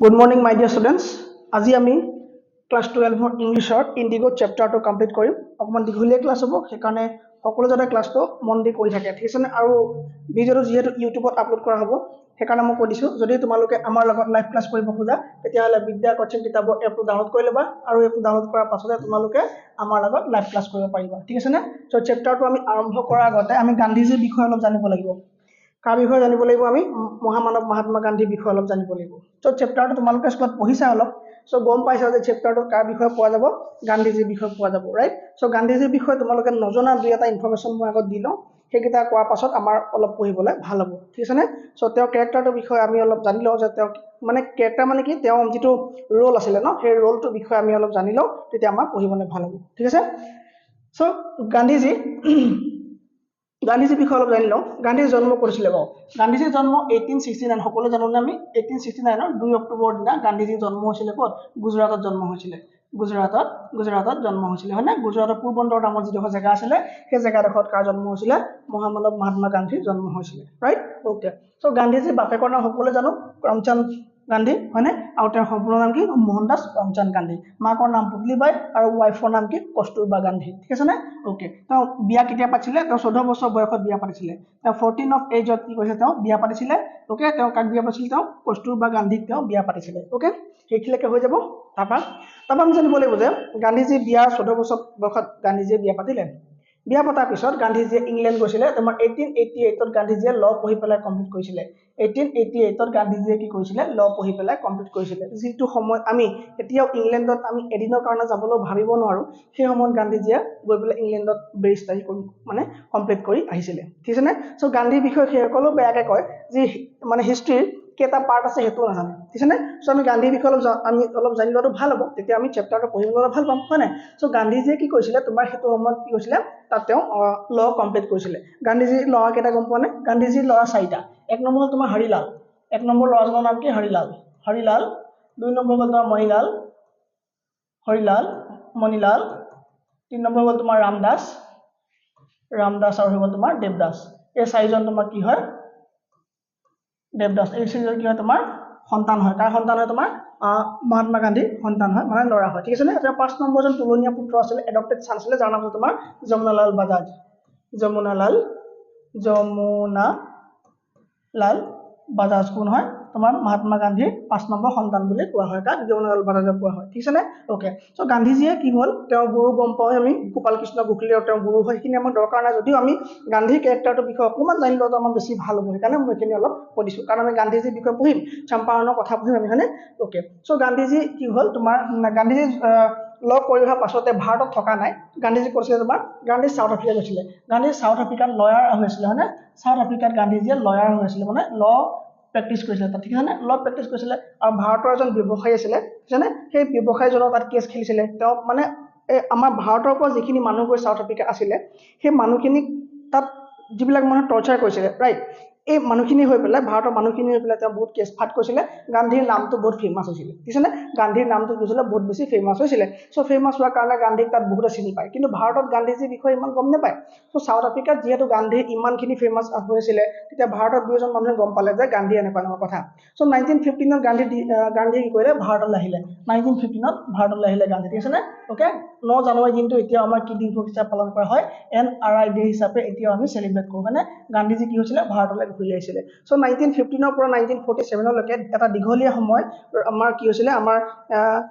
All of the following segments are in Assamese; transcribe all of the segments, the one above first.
Good morning, my dear students. আজি আমি ক্লাছ 12 ইংলিছৰ ইণ্ডিগো চেপ্টাৰটো কমপ্লিট কৰিম। অকণমান দীঘলীয়া ক্লাছ হ'ব, সেইকাৰণে সকলো যাতে ক্লাছটো মন দি কৰি থাকে, ঠিক আছে নে? আৰু ভিডিঅ'টো যিহেতু ইউটিউবত আপলোড কৰা হ'ব, সেইকাৰণে মই কৈ দিছোঁ, যদি তোমালোকে আমাৰ লগত লাইভ ক্লাছ কৰিব খোজা, তেতিয়াহ'লে বিদ্যা কোচিং কিতাপৰ এপটো ডাউনলোড কৰি ল'বা, আৰু এপটো ডাউনলোড কৰাৰ পাছতে তোমালোকে আমাৰ লগত লাইভ ক্লাছ কৰিব পাৰিবা, ঠিক আছে নে? চ' চেপ্টাৰটো আমি আৰম্ভ কৰাৰ আগতে আমি গান্ধীজীৰ বিষয়ে অলপ জানিব লাগিব। কাৰ বিষয়ে জানিব লাগিব? আমি মহামানৱ মহাত্মা গান্ধীৰ বিষয়ে অলপ জানিব লাগিব। চ' চেপ্টাৰটো তোমালোকে স্কুলত পঢ়িছা অলপ, চ' গম পাইছা যে চেপ্টাৰটোত কাৰ বিষয়ে পোৱা যাব? গান্ধীজীৰ বিষয়ে পোৱা যাব, ৰাইট? চ' গান্ধীজীৰ বিষয়ে তোমালোকে নজনা দুই এটা ইনফৰমেশ্যন মই আগত দি লওঁ, সেইকেইটা কোৱাৰ পাছত আমাৰ অলপ পঢ়িবলৈ ভাল হ'ব, ঠিক আছে নে? চ' তেওঁৰ কেৰেক্টাৰটোৰ বিষয়ে আমি অলপ জানি লওঁ, যে তেওঁ মানে কেৰেক্টাৰ মানে কি, তেওঁ যিটো ৰোল আছিলে ন, সেই ৰোলটোৰ বিষয়ে আমি অলপ জানি লওঁ, তেতিয়া আমাৰ পঢ়িবলৈ ভাল হ'ব, ঠিক আছে? চ' গান্ধীজীৰ বিষয়ে অলপ জানি লওঁ। গান্ধীৰ জন্ম কৰিছিলে বাৰু। গান্ধীজীৰ জন্ম 1869, সকলোৱে জানোনে আমি? 1869 2 অক্টোবৰৰ দিনা গান্ধীজীৰ জন্ম হৈছিলে ক'ত? গুজৰাটত জন্ম হৈছিলে। গুজৰাটত জন্ম হৈছিলে, হয় নে? গুজৰাটৰ পোৰবন্দৰ নামৰ যিডোখৰ জেগা আছিলে, সেই জেগাডোখৰত কাৰ জন্ম হৈছিলে? মহামানৱ মহাত্মা গান্ধীৰ জন্ম হৈছিলে, ৰাইট? অ'কে। চ' গান্ধীজীৰ বাপেকৰ নাম সকলোৱে জানো, কৰমচান্দ গান্ধী, হয়নে? আৰু তেওঁৰ সম্পূৰ্ণ নাম কি? মোহনদাস কৰমচান্দ গান্ধী। মাকৰ নাম পুতলীবাই আৰু ৱাইফৰ নাম কি? কস্তুৰবা গান্ধী, ঠিক আছে নে? অ'কে। তেওঁ বিয়া কেতিয়া পাতিছিলে? তেওঁ 14 বছৰ বয়সত বিয়া পাতিছিলে। তেওঁ 14 অফ এজত কি কৈছে? তেওঁ বিয়া পাতিছিলে। অ'কে। তেওঁ কাক বিয়া পাতিছিলে? তেওঁ কস্তুৰবা গান্ধীক তেওঁ বিয়া পাতিছিলে। অ'কে, সেইখিনিলৈকে হৈ যাব। তাৰপৰা আমি জানিব লাগিব যে গান্ধীজী বিয়াৰ 14 বছৰ বয়সত গান্ধীজীয়ে বিয়া পাতিলে। বিয়া পতাৰ পিছত গান্ধীজীয়ে ইংলেণ্ড গৈছিলে। তোমাৰ 1888ত গান্ধীজীয়ে ল পঢ়ি পেলাই কমপ্লিট কৰিছিলে। 1888ত গান্ধীজীয়ে কি কৰিছিলে? ল পঢ়ি পেলাই কমপ্লিট কৰিছিলে। যিটো সময়ত আমি এতিয়াও ইংলেণ্ডত আমি এদিনৰ কাৰণে যাবলৈ ভাবিব নোৱাৰো, সেই সময়ত গান্ধীজীয়ে গৈ পেলাই ইংলেণ্ডত বেৰিষ্টাৰী মানে কমপ্লিট কৰি আহিছিলে, ঠিক আছে নে? চ' গান্ধীৰ বিষয়ে সেইসকলেও বেয়াকে কয়, যি মানে হিষ্ট্ৰীৰ কেইটা পাৰ্ট আছে সেইটোও নাজানে, ঠিক আছে নে? চ' আমি গান্ধীৰ বিষয়ে আমি অলপ জানি লোৱাটো ভাল হ'ব, তেতিয়া আমি চেপ্টাৰটো পঢ়িবলৈ ভাল পাম, হয় নাই? চ' গান্ধীজীয়ে কি কৰিছিলে? তোমাৰ সেইটো সময়ত কি কৰিছিলে? তাত তেওঁ ল কমপ্লিট কৰিছিলে। গান্ধীজীৰ ল'ৰা কেইটা গম পোৱা নে? গান্ধীজীৰ ল'ৰা 4টা। 1 নম্বৰ হ'ল তোমাৰ হৰিলাল। 1 নম্বৰ ল'ৰাজনৰ নাম কি? হৰিলাল। 2 নম্বৰ হ'ল তোমাৰ মণিলাল। 3 নম্বৰ হ'ল তোমাৰ ৰামদাস আৰু হৈ গ'ল তোমাৰ দেৱদাস। এই 4জন তোমাৰ কি হয়? দেৱদাস। এই 4জন কি হয়? তোমাৰ সন্তান হয়। কাৰ সন্তান হয়? তোমাৰ মহাত্মা গান্ধীৰ সন্তান হয়, মানে ল'ৰা হয়, ঠিক আছে নে? তেওঁ 5 নম্বৰজন তুলনীয়া পুত্ৰ আছিলে, এডপ্টেড চান আছিলে, যাৰ নাম হ'ল তোমাৰ যমুনালাল বাজাজ। কোন হয়? তোমাৰ মহাত্মা গান্ধীৰ 5 নম্বৰ সন্তান বুলি কোৱা হয়। তাক যমুনালাল বাজাজক কোৱা হয়, ঠিক আছে নে? অ'কে। চ' গান্ধীজীয়ে কি হ'ল? তেওঁৰ গুৰু গম পাওঁ আমি, গোপাল কৃষ্ণ গোখলে, তেওঁৰ গুৰু হয়। সেইখিনি আমাৰ দৰকাৰ নাই, যদিও আমি গান্ধীৰ কেৰেক্টাৰটোৰ বিষয়ে অকণমান জানি লোৱাটো আমাৰ বেছি ভাল হ'ব। সেইকাৰণে মই এইখিনি অলপ কৈ দিছোঁ, কাৰণ আমি গান্ধীজীৰ বিষয়ে পঢ়িম, চম্পাৰণৰ কথা পঢ়িম আমি, হয়নে? অ'কে। চ' গান্ধীজী কি হ'ল? তোমাৰ গান্ধীজী লগ কৰি অহাৰ পাছতে ভাৰতত থকা নাই। গান্ধীজী কৈছিলে তোমাৰ গান্ধী চাউথ আফ্ৰিকা গৈছিলে। গান্ধী চাউথ আফ্ৰিকাত লয়াৰ হৈছিলে, হয়নে? চাউথ আফ্ৰিকাত গান্ধীজীয়ে লয়াৰ হৈছিলে, মানে ল প্ৰেক্টিচ কৰিছিলে তাত, ঠিক আছে নে? ল প্ৰেক্টিচ কৰিছিলে। আৰু ভাৰতৰ এজন ব্যৱসায়ী আছিলে, ঠিক আছে নে? সেই ব্যৱসায়ীজনৰ তাত কেছ খেলিছিলে। তেওঁ মানে আমাৰ ভাৰতৰ পৰা যিখিনি মানুহ গৈ চাউথ আফ্ৰিকা আছিলে, সেই মানুহখিনিক তাত যিবিলাক মানুহ টৰ্চাৰ কৰিছিলে, ৰাইট? এই মানুহখিনি হৈ পেলাই, ভাৰতৰ মানুহখিনি হৈ পেলাই তেওঁ বহুত কেছ ফাট কৰিছিলে। গান্ধীৰ নামটো বহুত ফেমাছ হৈছিলে, ঠিক আছে নে? গান্ধীৰ নামটো কি হৈছিলে? বহুত বেছি ফেমাছ হৈছিলে। চ' ফেমাছ হোৱাৰ কাৰণে গান্ধীক তাত বহুতে চিনি পায়, কিন্তু ভাৰতত গান্ধীজীৰ বিষয়ে ইমান গম নাপায়। চ' চাউথ আফ্ৰিকাত যিহেতু গান্ধী ইমানখিনি ফেমাছ হৈছিলে, তেতিয়া ভাৰতত 2 মানুহে গম পালে যে গান্ধী এনেকুৱা কথা। চ' 1915ত গান্ধী কি কৰিলে? ভাৰতলৈ আহিলে। 1915ত ভাৰতলৈ আহিলে গান্ধী, ঠিক আছে নে? অ'কে। 9 জানুৱাৰী দিনটো এতিয়াও আমাৰ কি দিৱস হিচাপে পালন কৰা হয়? NRI ডে হিচাপে এতিয়াও আমি চেলিব্ৰেট কৰোঁ, হয়নে? গান্ধীজী কি হৈছিলে? ভাৰতলৈ ঘূৰি আহিছিলে। চ' 1915ৰ পৰা 1947লৈকে এটা দীঘলীয়া সময় আমাৰ কি হৈছিলে? আমাৰ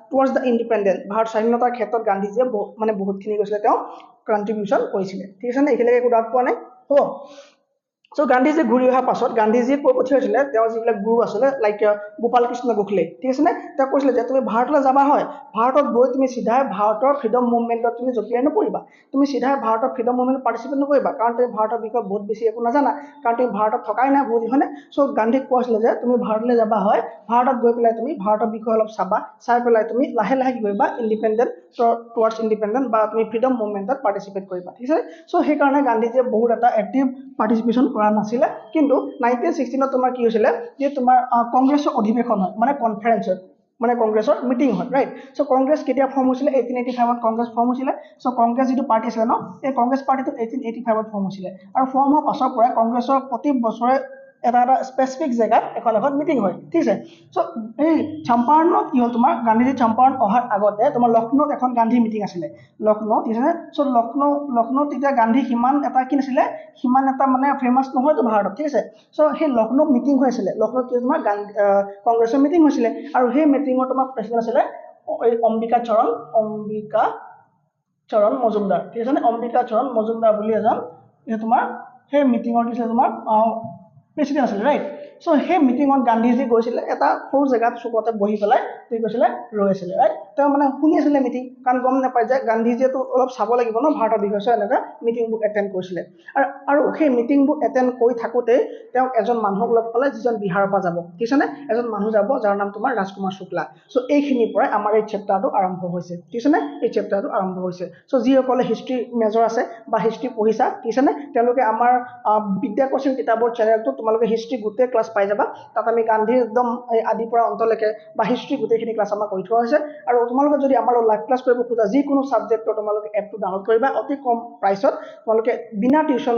টুৱাৰ্ডছ দ্য ইণ্ডিপেণ্ডেন্স, ভাৰত স্বাধীনতাৰ ক্ষেত্ৰত গান্ধীজীয়ে মানে বহুতখিনি গৈছিলে, তেওঁ কণ্ট্ৰিবিউশ্যন কৰিছিলে, ঠিক আছে নে? এইখিনিলৈকে একো ডাউট পোৱা নাই? হ'ব। চ' গান্ধীজী ঘূৰি অহাৰ পাছত গান্ধীজীয়ে কৈ পঠিয়াইছিলে তেওঁৰ যিবিলাক গুৰু আছিলে, লাইক গোপাল কৃষ্ণ গোখলে, ঠিক আছে নে? তেওঁ কৈছিলে যে তুমি ভাৰতলৈ যাবা হয়, ভাৰতত গৈ তুমি চিধাই ভাৰতৰ ফ্ৰীডম মুভমেণ্টত তুমি জঁপিয়াই নপৰিবা। তুমি চিধাই ভাৰতৰ ফ্ৰীডম মুভমেণ্টত পাৰ্টিচিপেট নকৰিবা, কাৰণ তুমি ভাৰতৰ বিষয়ে বহুত বেছি একো নাজানা, কাৰণ তুমি ভাৰতত থকাই নাই বহুত, হয়নে? চ' গান্ধীক কৈছিলে যে তুমি ভাৰতলৈ যাবা হয়, ভাৰতত গৈ পেলাই তুমি ভাৰতৰ বিষয়ে অলপ চাবা, চাই পেলাই তুমি লাহে লাহে কি কৰিবা? ইণ্ডিপেণ্ডেণ্ট টুৱাৰ্ডছ ইণ্ডিপেণ্ডেণ্ট বা তুমি ফ্ৰীডম মুভমেণ্টত পাৰ্টিচিপেট কৰিবা, ঠিক আছে? চ' সেইকাৰণে গান্ধীজীয়ে বহুত এটা এক্টিভ পাৰ্টিচিপেশ্যন কৰা নাছিলে। কিন্তু 1916ত তোমাৰ কি হৈছিলে? যে তোমাৰ কংগ্ৰেছৰ অধিৱেশন হয়, মানে কনফাৰেন্স হয়, মানে কংগ্ৰেছৰ মিটিং হয়, ৰাইট? চ' কংগ্ৰেছ কেতিয়া ফৰ্ম হৈছিলে? 1885ত কংগ্ৰেছ ফৰ্ম হৈছিলে। চ' কংগ্ৰেছ যিটো পাৰ্টি আছিলে ন, এই কংগ্ৰেছ পাৰ্টিটো 1885ত ফৰ্ম হৈছিলে। আৰু ফৰ্ম হোৱাৰ পাছৰ পৰাই কংগ্ৰেছৰ প্ৰতি বছৰে এটা এটা স্পেচিফিক জেগাত এখন এখন মিটিং হয় ঠিক আছে চ' এই চম্পাৰণত কি হ'ল তোমাৰ গান্ধীজী চম্পাৰণ অহাৰ আগতে তোমাৰ লক্ষ্ণৌত এখন গান্ধী মিটিং আছিলে লক্ষ্ণৌ ঠিক আছে চ' লক্ষ্ণৌত তেতিয়া গান্ধী সিমান এটা কি নাছিলে সিমান এটা মানে ফেমাছ নহয়তো ভাৰতত ঠিক আছে চ' সেই লক্ষ্ণৌত মিটিং হৈ আছিলে লক্ষ্ণৌত কি তোমাৰ কংগ্ৰেছৰ মিটিং হৈছিলে আৰু সেই মিটিঙৰ তোমাৰ প্ৰেচিডেণ্ট আছিলে এই অম্বিকা চৰণ মজুমদাৰ ঠিক আছে নে অম্বিকা চৰণ মজুমদাৰ বুলি এজন তোমাৰ সেই মিটিঙৰ দিছিলে তোমাৰ প্ৰেচিডেণ্ট আছিলে ৰাইট চ' সেই মিটিঙত গান্ধীজী গৈছিলে এটা সৰু জেগাত চুকতে বহি পেলাই কি কৈছিলে ৰৈ আছিলে ৰাইট তেওঁ মানে শুনি আছিলে মিটিং কাৰণ গম নাপায় যে গান্ধীজীয়েতো অলপ চাব লাগিব ন ভাৰতৰ বিষয়ে এনেকুৱা মিটিংবোৰ এটেণ্ড কৰিছিলে আৰু সেই মিটিংবোৰ এটেণ্ড কৰি থাকোঁতে তেওঁক এজন মানুহক লগ পালে যিজন বিহাৰৰ পৰা যাব ঠিক আছে নে এজন মানুহ যাব যাৰ নাম তোমাৰ ৰাজকুমাৰ শুক্লা চ' এইখিনিৰ পৰাই আমাৰ এই চেপ্টাৰটো আৰম্ভ হৈছে ঠিক আছে নে এই চেপ্টাৰটো আৰম্ভ হৈছে চ' যিসকলে হিষ্ট্ৰী মেজৰ আছে বা হিষ্ট্ৰী পঢ়িছা ঠিক আছে নে তেওঁলোকে আমাৰ বিদ্যা কোচিং কিতাপৰ চেনেলটো তোমালোকে হিষ্ট্ৰী গোটেই ক্লাছ পাই যাবা তাত আমি গান্ধীৰ একদম আদিৰ পৰা অন্তলৈকে বা হিষ্ট্ৰী গোটেইখিনি ক্লাছ আমাৰ কৰি থোৱা হৈছে আৰু তোমালোকে যদি আমাৰ লাইভ ক্লাছ কৰিব খোজা যিকোনো ছাবজেক্টৰ তোমালোকে এপটো ডাউনলোড কৰিবা অতি কম প্ৰাইচত তোমালোকে বিনা টিউশ্যন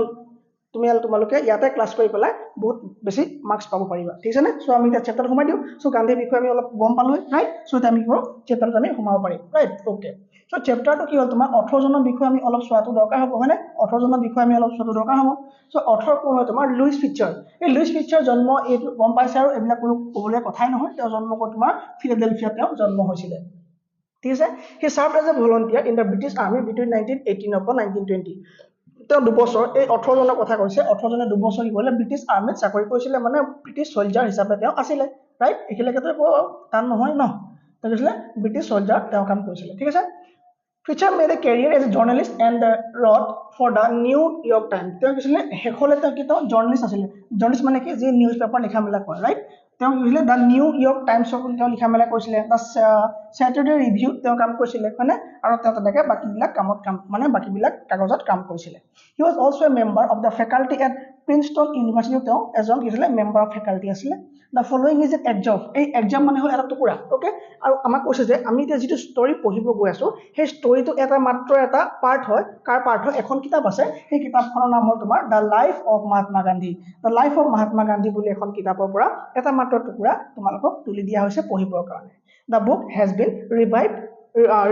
তোমালোকে ইয়াতে ক্লাছ কৰি পেলাই বহুত বেছি মাৰ্কছ পাব পাৰিবা ঠিক আছে নে চ' আমি এতিয়া চেপ্টাৰত সোমাই দিওঁ চ' গান্ধীৰ বিষয়ে আমি অলপ গম পালোঁ ৰাইট চ' এতিয়া আমি চেপ্টাৰত আমি সোমাব পাৰিম ৰাইট অ'কে চ' চেপ্টাৰটো কি হ'ল তোমাৰ 18 জনৰ বিষয়ে আমি অলপ চোৱাটো দৰকাৰ হ'ব হয়নে 18 জনৰ বিষয়ে আমি অলপ চোৱাটো দৰকাৰ হ'ব চ' 18 কোন হয় তোমাৰ লুইচ ফিচাৰ এই লুইচ ফিচাৰ জন্ম এইটো গম পাইছে আৰু এইবিলাক কোনো ক'বলগীয়া কথাই নহয় তেওঁ জন্ম ক'ত তোমাৰ ফিলাডেলফিয়াত তেওঁ জন্ম হৈছিলে ঠিক আছে he served as a volunteer in the British army between 1918 পৰা 1920 তেওঁ দুবছৰ এই 18 জনৰ কথা কৈছে 18 জনে দুবছৰ কি কৰিলে ব্ৰিটিছ আৰ্মিত চাকৰি কৰিছিলে মানে ব্ৰিটিছ চলজাৰ হিচাপে তেওঁ আছিলে ৰাইট এইখিনিলৈকেতো টান নহয় ন তেওঁ কৈছিলে ব্ৰিটিছ চলজাৰ তেওঁ কাম কৰিছিলে ঠিক আছে Fisher made a career as a journalist and wrote for the New York Times. তেওঁ কৈছিলে শেষলৈ তেওঁ কি তেওঁ জাৰ্নেলিষ্ট আছিলে জাৰ্নেলিষ্ট মানে কি যি নিউজ পেপাৰ লিখা মেলা কৰে ৰাইট তেওঁ কৈছিলে দ্য নিউ ইয়ৰ্ক টাইমছৰ তেওঁ লিখা মেলা কৰিছিলে দ্য চেটাৰডে ৰিভিউ তেওঁ কাম কৰিছিলে হয়নে আৰু তেওঁ তেনেকৈ বাকীবিলাক মানে বাকীবিলাক কাগজত কাম কৰিছিলে he was also' A member of the faculty at Princeton university তেওঁ এজন কি আছিলে মেম্বাৰ অফ ফেকাল্টি আছিলে the following is an exam এই এক্সাম মানে হ'ল এটা টুকুৰা অ'কে আৰু আমাক কৈছে যে আমি এতিয়া যিটো ষ্টৰী পঢ়িব গৈ আছোঁ সেই ষ্টৰীটো মাত্ৰ এটা পাৰ্ট হয় কাৰ পাৰ্ট হয় এখন কিতাপ আছে সেই কিতাপখনৰ নাম হ'ল তোমাৰ the life of Mahatma Gandhi the life of Mahatma Gandhi বুলি এখন কিতাপৰ পৰা এটা মাত্ৰ টুকুৰা তোমালোকক তুলি দিয়া হৈছে পঢ়িবৰ কাৰণে the book has been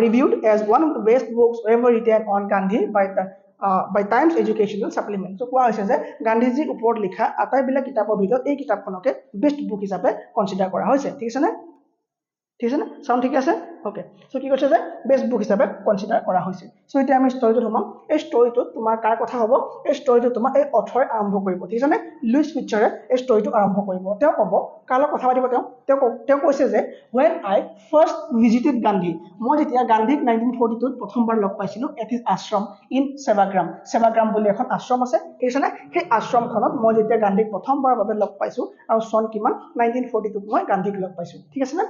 reviewed as one of the best books ever written on Gandhi by Times Educational Supplement so কোৱা হৈছে যে গান্ধীজীৰ ওপৰত লিখা আটাইবিলাক কিতাপৰ ভিতৰত এই কিতাপখনকে বেষ্ট বুক হিচাপে কনচিডাৰ কৰা হৈছে ঠিক আছে নে সাউণ্ড ঠিক আছে ওকে চ' কি কৈছে যে বেষ্ট বুক হিচাপে কনচিডাৰ কৰা হৈছে চ' এতিয়া আমি ষ্টৰীটোত সোমাম এই ষ্টৰীটোত তোমাৰ কাৰ কথা হ'ব এই ষ্টৰীটো তোমাৰ এই অথৰে আৰম্ভ কৰিব ঠিক আছে নে লুইচ ফিচাৰে এই ষ্টৰীটো আৰম্ভ কৰিব তেওঁ ক'ব কাৰ লগত কথা পাতিব তেওঁ কৈছে যে when I first visited Gandhi মই যেতিয়া গান্ধীক 1942 প্ৰথমবাৰ লগ পাইছিলোঁ at his Ashram in Sevagram বুলি এখন আশ্ৰম আছে ঠিক আছে নে সেই আশ্ৰমখনত মই যেতিয়া গান্ধীক প্ৰথমবাৰৰ বাবে লগ পাইছোঁ আৰু চন কিমান 1942 মই গান্ধীক লগ পাইছোঁ ঠিক আছে নে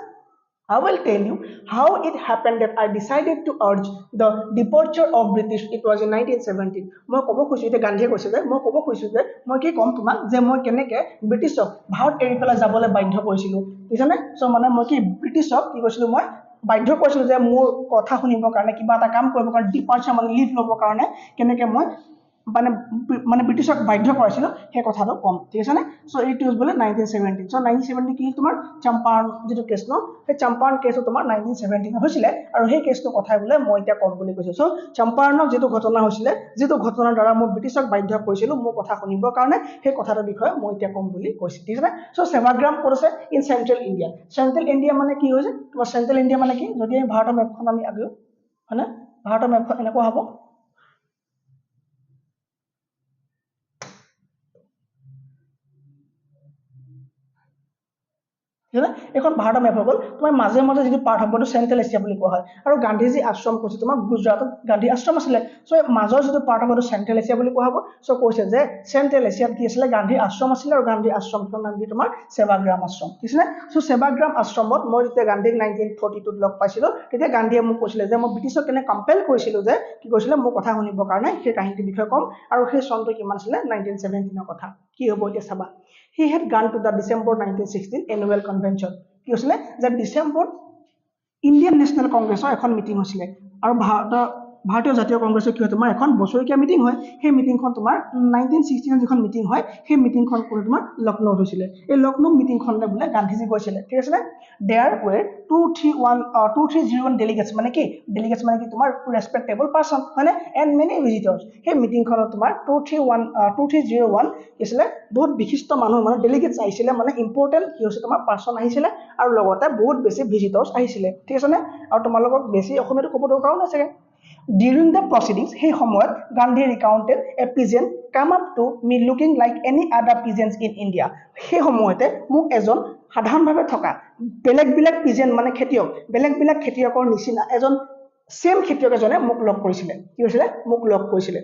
I will tell you how it happened that I decided to urge the departure of British. It was in 1917. মই ক'ব খুজিছোঁ যে গান্ধীয়ে কৈছে যে মই ক'ব খুজিছোঁ যে মই কি ক'ম তোমাক যে মই কেনেকৈ ব্ৰিটিছক ভাৰত এৰি পেলাই যাবলৈ বাধ্য কৰিছিলোঁ বুজিছানে চ' মানে মই কি ব্ৰিটিছক কি কৈছিলোঁ মই বাধ্য কৰিছিলোঁ যে মোৰ কথা শুনিবৰ কাৰণে কিবা এটা কাম কৰিবৰ কাৰণে ডিপাৰ্চাৰ মানে লিভ ল'বৰ কাৰণে কেনেকৈ মই মানে ব্ৰিটিছক বাধ্য কৰাইছিলোঁ সেই কথাটো ক'ম ঠিক আছে নে চ' এইটো বোলে 1917 চ' 1917 কি তোমাৰ চম্পাৰণ যিটো কেছ ন সেই চম্পাৰণ কেছটো তোমাৰ 1917 হৈছিলে আৰু সেই কেছটো কথাই বোলে মই এতিয়া ক'ম বুলি কৈছোঁ চ' চম্পাৰণৰ যিটো ঘটনা হৈছিলে যিটো ঘটনাৰ দ্বাৰা মই ব্ৰিটিছক বাধ্য কৰিছিলোঁ মোৰ কথা শুনিবৰ কাৰণে সেই কথাটোৰ বিষয়ে মই এতিয়া ক'ম বুলি কৈছোঁ ঠিক আছে চ' সেৱাগ্ৰাম ক'ত আছে ইন চেণ্ট্ৰেল ইণ্ডিয়া মানে কি হৈছে তোমাৰ চেণ্ট্ৰেল ইণ্ডিয়া মানে কি যদি আমি ভাৰতৰ মেপখন আমি আগেও হয়নে ভাৰতৰ মেপখন এনেকুৱা হ'ব এখন ভাৰতৰ মেপ হৈ গ'ল তোমাৰ মাজে যিটো পাৰ্ট হ'ব এইটো চেণ্ট্ৰেল এছিয়া বুলি কোৱা হয় আৰু গান্ধীজী আশ্ৰম কৈছে তোমাৰ গুজৰাটত গান্ধী আশ্ৰম আছিলে চ' মাজৰ যিটো পাৰ্ট হ'ব এইটো চেণ্ট্ৰেল এছিয়া বুলি কোৱা হ'ব চ' কৈছে যে চেণ্ট্ৰেল এছিয়াত কি আছিলে গান্ধী আশ্ৰম আছিলে আৰু গান্ধী আশ্ৰমখনৰ নাম কি তোমাৰ সেৱাগ্ৰাম আশ্ৰম ঠিক আছে চ' সেৱাগ্ৰাম আশ্ৰমত মই যেতিয়া গান্ধীক 1942 লগ পাইছিলোঁ তেতিয়া গান্ধীয়ে মোক কৈছিলে যে মই ব্ৰিটিছক কেনে কম্পেল কৰিছিলোঁ যে কি কৈছিলে মোৰ কথা শুনিবৰ কাৰণে সেই কাহিনীটোৰ বিষয়ে ক'ম আৰু সেই চনটো কিমান আছিলে 1917 কথা কি হ'ব এতিয়া চাবা He had gone to the December 1916 annual convention. কি হৈছিলে যে ডিচেম্বৰত ইণ্ডিয়ান নেশ্যনেল কংগ্ৰেছৰ এখন মিটিং হৈছিলে আৰু ভাৰতৰ ভাৰতীয় জাতীয় কংগ্ৰেছৰ কি হয় তোমাৰ এখন বছৰেকীয়া মিটিং হয় সেই মিটিংখন তোমাৰ 1916 যিখন মিটিং হয় সেই মিটিংখন কৰি তোমাৰ লক্ষ্ণৌত হৈছিলে এই লক্ষ্ণৌ মিটিংখনলৈ বোলে গান্ধীজী গৈছিলে ঠিক আছে নে দেয়াৰ ৱেৰ 2301 ডেলিগেটছ মানে কি ডেলিগেটছ মানে কি তোমাৰ ৰেসপেক্টেবল পাৰসন মানে এণ্ড মেনি ভিজিটৰ্ছ সেই মিটিংখনত তোমাৰ 2301 কি আছিলে বহুত বিশিষ্ট মানুহ মানে ডেলিগেটছ আহিছিলে মানে ইম্পৰ্টেণ্ট কি হৈছে তোমাৰ পাৰসন আহিছিলে আৰু লগতে বহুত বেছি ভিজিটৰ্ছ আহিছিলে ঠিক আছে নে আৰু তোমালোকক বেছি অসমীয়াটো ক'ব দৰকাৰো নাই চাগে During the proceedings, he সময়ত Gandhi recounted a pigeon come up to me looking like any other pigeons in India. সেই সময়তে মোক এজন সাধাৰণভাৱে থকা বেলেগ পিজন মানে খেতিয়ক বেলেগ খেতিয়কৰ নিচিনা এজন সেম খেতিয়ক এজনে মোক লগ কৰিছিলে কি হৈছিলে মোক লগ কৰিছিলে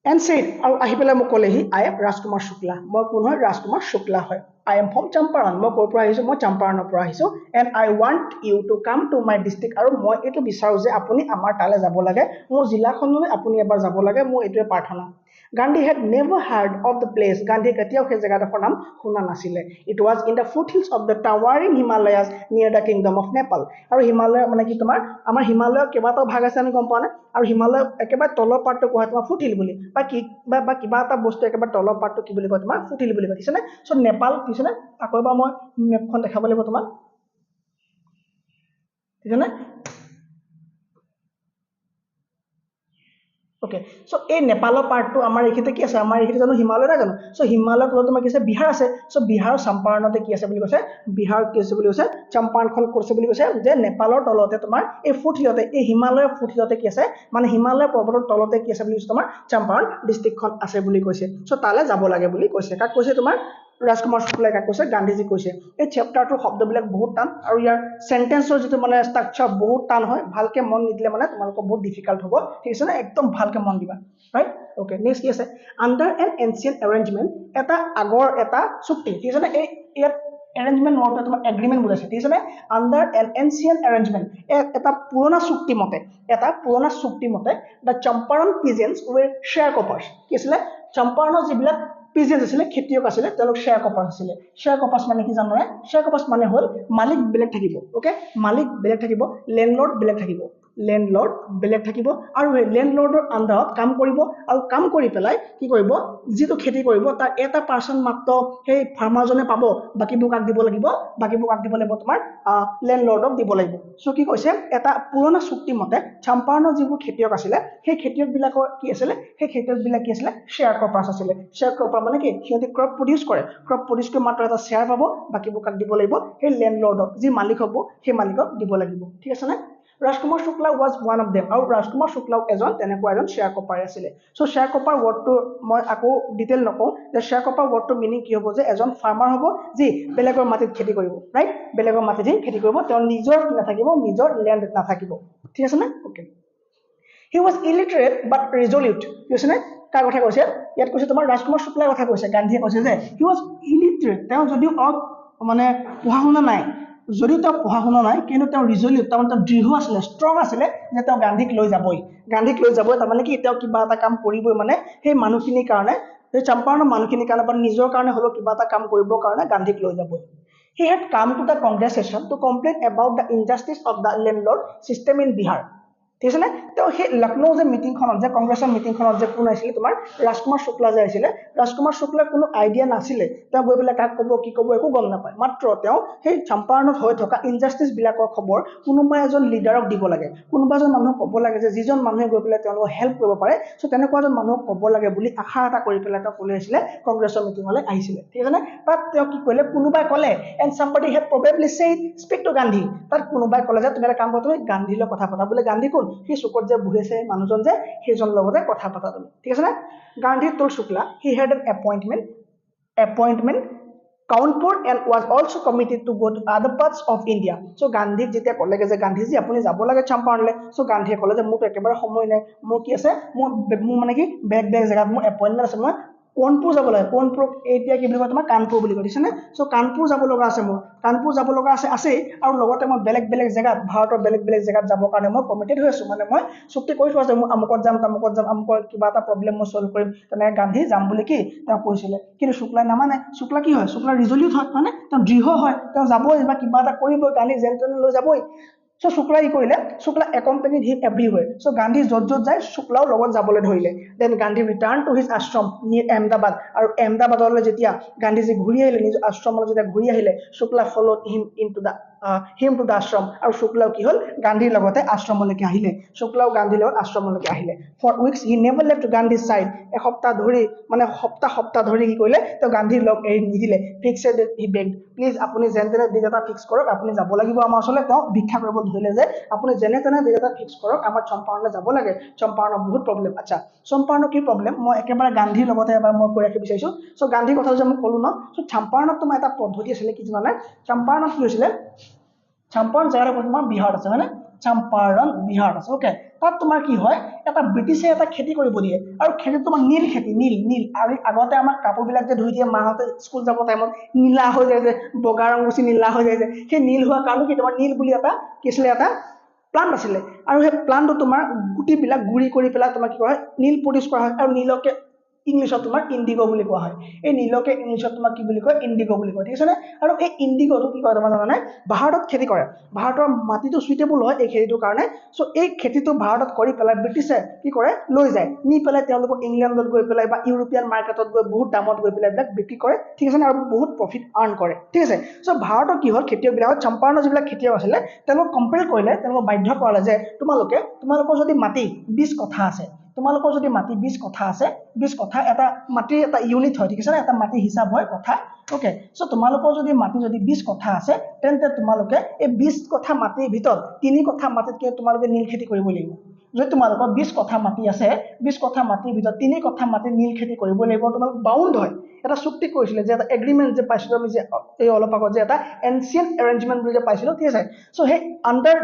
and said আৰু আহি পেলাই মোক ক'লেহি I am Rajkumar Shukla মই কোন হয় Rajkumar Shukla হয় I am from Champaran মই ক'ৰ পৰা আহিছো মই Champaranৰ পৰা আহিছো and I want you to come to my district আৰু মই এটো বিচাৰো যে আপুনি আমাৰ তালে যাব লাগে মোৰ জিলাখনলৈ আপুনি এবাৰ যাব লাগে মোৰ এটোৱে প্ৰাৰ্থনা Gandhi had never heard of the place Gandhi কেতিয়াও সেই জায়গাডোখৰ নাম শুনা নাছিলে it was in the foothills of the towering Himalayas near the kingdom of Nepal আৰু হিমালয় মানে কি তোমাৰ আমাৰ হিমালয়ৰ কেইবাটাও ভাগ আছে আমি গম পাওঁ না আৰু হিমালয় একেবাৰে তলৰ পাৰ্টটো কোৱা তোমাৰ ফুটহিল বুলি বা কি বা কিবা এটা বস্তু একেবাৰে তলৰ পাৰ্টটো কি বুলি কয় তোমাৰ ফুটহিল বুলি কয় ঠিক আছে সো নেপাল ঠিক আছে আকৌ এবাৰ মই মেপখন দেখাব লাগিব তোমাক ঠিক আছে Okay, so এই নেপালৰ পাৰ্টটো আমাৰ এখিতে কি আছে আমাৰ এখিতে জানো হিমালয় না জানো সো হিমালয়ৰ তলত তোমাৰ কি আছে বিহাৰ আছে সো বিহাৰৰ চম্পাৰণতে কি আছে বুলি কৈছে বিহাৰ কি আছে বুলি কৈছে চম্পাৰণখন কৰিছে বুলি কৈছে যে নেপালৰ তলতে তোমাৰ এই ফুটহিলতে এই হিমালয়ৰ ফুটহিলতে কি আছে মানে হিমালয় পৰ্বতৰ তলতে কি আছে বুলি কৈছে তোমাৰ চম্পাৰণ ডিস্ট্ৰিক্টখন আছে বুলি কৈছে সো তালে যাব লাগে বুলি কৈছে কাক কৈছে তোমাৰ Rajkumar Shukla কাক কৈছে গান্ধীজি কৈছে এই চেপ্টাৰটোৰ শব্দবিলাক বহুত টান আৰু ইয়াৰ সেন্টেন্সৰ যেটো মানে ষ্ট্ৰাকচাৰ বহুত টান হয় ভালকে মন নিদিলে মানে তোমালোকৰ বহুত ডিফিকাল্ট হ'ব ঠিক আছে না একদম ভালকে মন দিবা ৰাইট ওকে নেক্সট কি আছে আন্ডাৰ এন এনশিয়েন্ট এৰেঞ্জমেন্ট এটা আগৰ এটা চুক্তি ঠিক আছে না এই ইয়াত এৰেঞ্জমেন্ট ওয়াৰ্ডটো তোমাৰ এগ্ৰিমেন্ট বুজাইছে ঠিক আছে না আন্ডাৰ এন এনশিয়েন্ট এৰেঞ্জমেন্ট এটা পুৰণা চুক্তি মতে দা চম্পাৰণ পিজেন্স ওয়াৰ শেয়াৰ কপাৰ্স কি আছিল চম্পাৰণৰ যিবিলাক পিজেন্স আছিল খেতিয়ক আছিল তেওঁলোক শেয়াৰ কপাৰ্স আছিল শেয়াৰ কপাৰ্স মানে কি জানো শেয়াৰ কপাৰ্স মানে হল মালিক বেলেগ থাকিব ওকে মালিক বেলেগ থাকিব লেন্ডলৰ্ড বেলেগ থাকিব লেন্ডলৰ্ড বেলেগ থাকিব আৰু এই লেন্ডলৰ্ডৰ আন্ডাৰত কাম কৰিব আৰু কাম কৰি পেলাই কি কৰিব যেটো খেতি কৰিব তাৰ এটা পাৰ্সন মাত্ৰ সেই ফাৰ্মাৰজনে পাব বাকিবোৰ কাক দিব লাগিব তোমাৰ লেন্ডলৰ্ডক দিব লাগিব সো কি কৈছে এটা পুৰণা চুক্তি মতে চম্পাৰণৰ যিবোৰ খেতিয়ক আছিল সেই খেতিয়ক বিলাকৰ কি আছিল সেই খেতিয়ক বিলাক কি আছিল শেয়াৰ কপাৰ্স আছিল শেয়াৰ কপাৰ মানে কি সিহঁতে ক্ৰপ প্ৰডিউস কৰে মাত্ৰ এটা শেয়াৰ পাব বাকিবোৰ কাক দিব লাগিব সেই লেন্ডলৰ্ডক যি মালিক হ'ব সেই মালিকক দিব লাগিব ঠিক আছে না Rajkumar Shukla was one of them আৰু Rajkumar Shukla এজন তেনেকুৱা এজন শেয়াৰ কপাৰ আছিল সো শেয়াৰ কপাৰ ওয়াৰ্ডটো মই আকৌ ডিটেইল নকওঁ যে শেয়াৰ কপাৰ ওয়াৰ্ডটো মিনিং কি হ'ব যে এজন ফাৰ্মাৰ হ'ব যি বেলেগৰ মাটিত খেতি কৰিব ৰাইট বেলেগৰ মাটিত খেতি কৰিব তেওঁ নিজৰ কি নাথাকিব নিজৰ ল্যান্ড নাথাকিব ঠিক আছে না okay He was illiterate but resolute কি আছে না কাৰ কথা কৈছে ইয়াত কৈছে তোমাৰ Rajkumar Shukla কথা কৈছে গান্ধীয়ে কৈছে যে he was illiterate তেওঁ যদিও মানে পঢ়া শুনা নাই যদি তেওঁ পঢ়া শুনা নাই কিন্তু তেওঁ ৰিজলিউট তেওঁ দৃঢ় আছিল ষ্ট্ৰং আছিল যে তেওঁ গান্ধীক লৈ যাবই তাৰ মানে কি তেওঁ কিবা এটা কাম কৰিবই মানে সেই মানুহখিনিৰ কাৰণে সেই চম্পাৰণৰ মানুহখিনিৰ কাৰণে বা নিজৰ কাৰণে হলো কিবা এটা কাম কৰিবৰ কাৰণে গান্ধীক লৈ যাবই He had come to the Congress session to complain about the injustice of the landlord system in Bihar. ঠিক আছে না তো সেই লক্ষ্ণৌ যে মিটিংখনত যে কংগ্ৰেছৰ মিটিংখনত যে কোন আছিল তোমাৰ Rajkumar Shukla যে আছিল Rajkumar Shukla কোনো আইডিয়া নাছিলে তেওঁ গৈ পেলাই কাক ক'ব কি ক'ব একো গম নাপায় মাত্ৰ তেওঁ সেই চম্পাৰণত হৈ থকা ইনজাস্টিস বিলাকৰ খবৰ কোনোবা এজন লিডাৰক দিব লাগে কোনোবা এজন মানুহক ক'ব লাগে যে যিজন মানুহে গৈ পেলাই তেওঁলোকক হেল্প কৰিব পাৰে সো তেনেকুৱা এজন মানুহক ক'ব লাগে বুলি আশা এটা কৰি পেলাই তেওঁ ক'লে আহিছিলে কংগ্ৰেছৰ মিটিংলৈ আহিছিলে ঠিক আছে না তাত তেওঁ কি ক'লে কোনোবাই ক'লে and somebody had probably said speak to Gandhi তাত কোনোবাই ক'লে যে তুমি এটা কাম কৰা তুমি গান্ধীৰ লগত কথা পাতা বোলে গান্ধী কোন he চুকত যে বুহেছে মানুহজন যে সেইজন লগতে কথা পাতা তুমি ঠিক আছে না Gandhi told Shukla he had an appointment Kanpur and was also committed to go to other parts of India so Gandhi যেতিয়া ক'লেগে যে গান্ধীজি আপুনি যাব লাগে চম্পাৰণলৈ so গান্ধীয়ে ক'লে যে মোক একেবাৰে সময় নাই মোৰ কি আছে মোৰ মানে কি বেগ জেগাত মোৰ এপইন্টমেন্ট আছে মই কোনপুৰ যাব লাগে কোনপুৰ এতিয়া কি বুলি কয় তোমাৰ কানপুৰ বুলি কৈছে না সো কানপুৰ যাব লগা আছে মোৰ কানপুৰ যাব লগা আছে আৰু লগতে মই বেলেগ জেগাত ভাৰতৰ বেলেগ জেগাত যাব কাৰণে মই কমিটেড হৈ আছো মানে মই চুক্তি কৰি থোৱা আছে মই আমুকত যাম আমুকৰ কিবা এটা প্ৰবলেম মই সলভ কৰিম তেনে গান্ধী যাম বুলি কি তেওঁ কৈছিলে কিন্তু শুক্লাই নামানে শুক্লা কি হয় শুক্লা ৰিজলিউট হয় মানে তেওঁ দৃঢ় হয় তেওঁ যাবই বা কিবা এটা কৰিবই গান্ধী জেনটেন লৈ যাবই So শুক্লা কি কৰিলে শুক্লা accompanied him everywhere. So Gandhi য'ত য'ত যায় শুক্লাও লগত যাবলৈ ধৰিলে. Then Gandhi returned to his ashram near Ahmedabad. আৰু Ahmedabadলৈ যেতিয়া গান্ধীজী ঘূৰি আহিলে নিজৰ আশ্ৰমলৈ যেতিয়া ঘূৰি আহিলে শুক্লা followed him to the ashram. আৰু শুক্লাও কি হ'ল গান্ধীৰ লগতে আশ্ৰমলৈকে আহিলে. শুক্লাও গান্ধীৰ লগত আশ্ৰমলৈকে আহিলে. For weeks he never left Gandhi's side. এসপ্তাহ ধৰি মানে সপ্তাহ ধৰি কি কৰিলে তেওঁ গান্ধীৰ লগ এৰি নিদিলে. Fixed that he begged. Please আপুনি যেন তেনে ডেট এটা ফিক্স কৰক আপুনি যাব লাগিব আমাৰ ওচৰলৈ তেওঁ ভিক্ষা কৰিব ধৰিলে যে আপুনি যেনে তেনে ডেট এটা ফিক্স কৰক আমাৰ চম্পাৰণলৈ যাব লাগে চম্পাৰণৰ বহুত প্ৰব্লেম আচ্ছা চম্পাৰণৰ কি প্ৰব্লেম মই একেবাৰে গান্ধীৰ লগতে এবাৰ মই কৈ ৰাখিব বিচাৰিছো সো গান্ধীৰ কথা যে মই ক'লো ন সো চম্পাৰণত তোমাৰ এটা পদ্ধতি আছিলে কি জানানে চম্পাৰণত কি হৈছিলে চম্পাৰণ জেগাৰ তোমাৰ বিহাৰ আছে হয়নে চম্পাৰণ বিহাৰ আছে ওকে তাত তোমাৰ কি হয় এটা ব্ৰিটিছে এটা খেতি কৰিব দিয়ে আৰু খেতি তোমাৰ নীল খেতি নীল আৰু আগতে আমাৰ কাপোৰবিলাক যে ধুই দিয়ে মাহতে স্কুল যাব টাইমত নীলা হৈ যায় যে বগা ৰং গুচি নীলা হৈ যায় যে সেই নীল হোৱা কাৰণ কি তোমাৰ নীল বুলি এটা কিছিলে এটা প্লান্ট আছিলে আৰু সেই প্লান্টটো তোমাৰ গুটিবিলাক গুৰি কৰি পেলাই তোমাৰ কি হয় নীল প্ৰডিউচ কৰা হয় আৰু নীলকে ইংলিশত তোমাৰ ইন্ডিগো বুলি কোৱা হয় এই নীলকে ইংলিশত তোমাৰ কি বুলি কয় ইন্ডিগো বুলি কয় ঠিক আছে আৰু এই ইন্ডিগোটো কি কয় তোমাৰ জানানে ভাৰতত খেতি কৰে ভাৰতৰ মাটিটো সুইটেবল হয় এই খেতিটোৰ কাৰণে সো এই খেতিটো ভাৰতত কৰি পেলাই ব্ৰিটিছে কি কৰে লৈ যায় নি পেলাই তেওঁলোকক ইংলেণ্ডত গৈ পেলাই বা ইউৰোপিয়ান মাৰ্কেটত গৈ বহুত দামত গৈ পেলাই এইবিলাক বিক্ৰী কৰে ঠিক আছে আৰু বহুত প্ৰফিট আৰ্ন কৰে ঠিক আছে সো ভাৰতৰ কি হ'ল খেতিয়কবিলাকত চম্পাৰণৰ যিবিলাক খেতিয়ক আছিলে তেওঁলোকক কম্পেল কৰিলে তেওঁলোকক বাধ্য কৰালে যে তোমালোকৰ যদি মাটি 20 কঠা আছে তোমালোকৰ যদি মাটি 20 কঠা আছে 20 কঠা এটা মাটিৰ এটা ইউনিট হয় ঠিক আছে এটা মাটি হিচাপ হয় কঠা ওকে সো তোমালোকৰ যদি মাটি যদি 20 কঠা আছে তেন্তে তোমালোকে এই 20 কঠা মাটিৰ ভিতৰত 3 কঠা মাটিতকে তোমালোকে নীল খেতি কৰিব লাগিব যদি তোমালোকৰ 20 কঠা মাটি আছে 20 কঠা মাটিৰ ভিতৰত 3 কঠা মাটি নীল খেতি কৰিব লাগিব তোমালোক বাউন্ড হয় এটা চুক্তি কৰিছিলে যে এটা এগ্ৰিমেন্ট যে পাইছিলো আমি যে এই অলপ আগত যে এটা এনশিয়েন্ট এৰেঞ্জমেন্ট বুলি যে পাইছিলো ঠিক আছে so hey under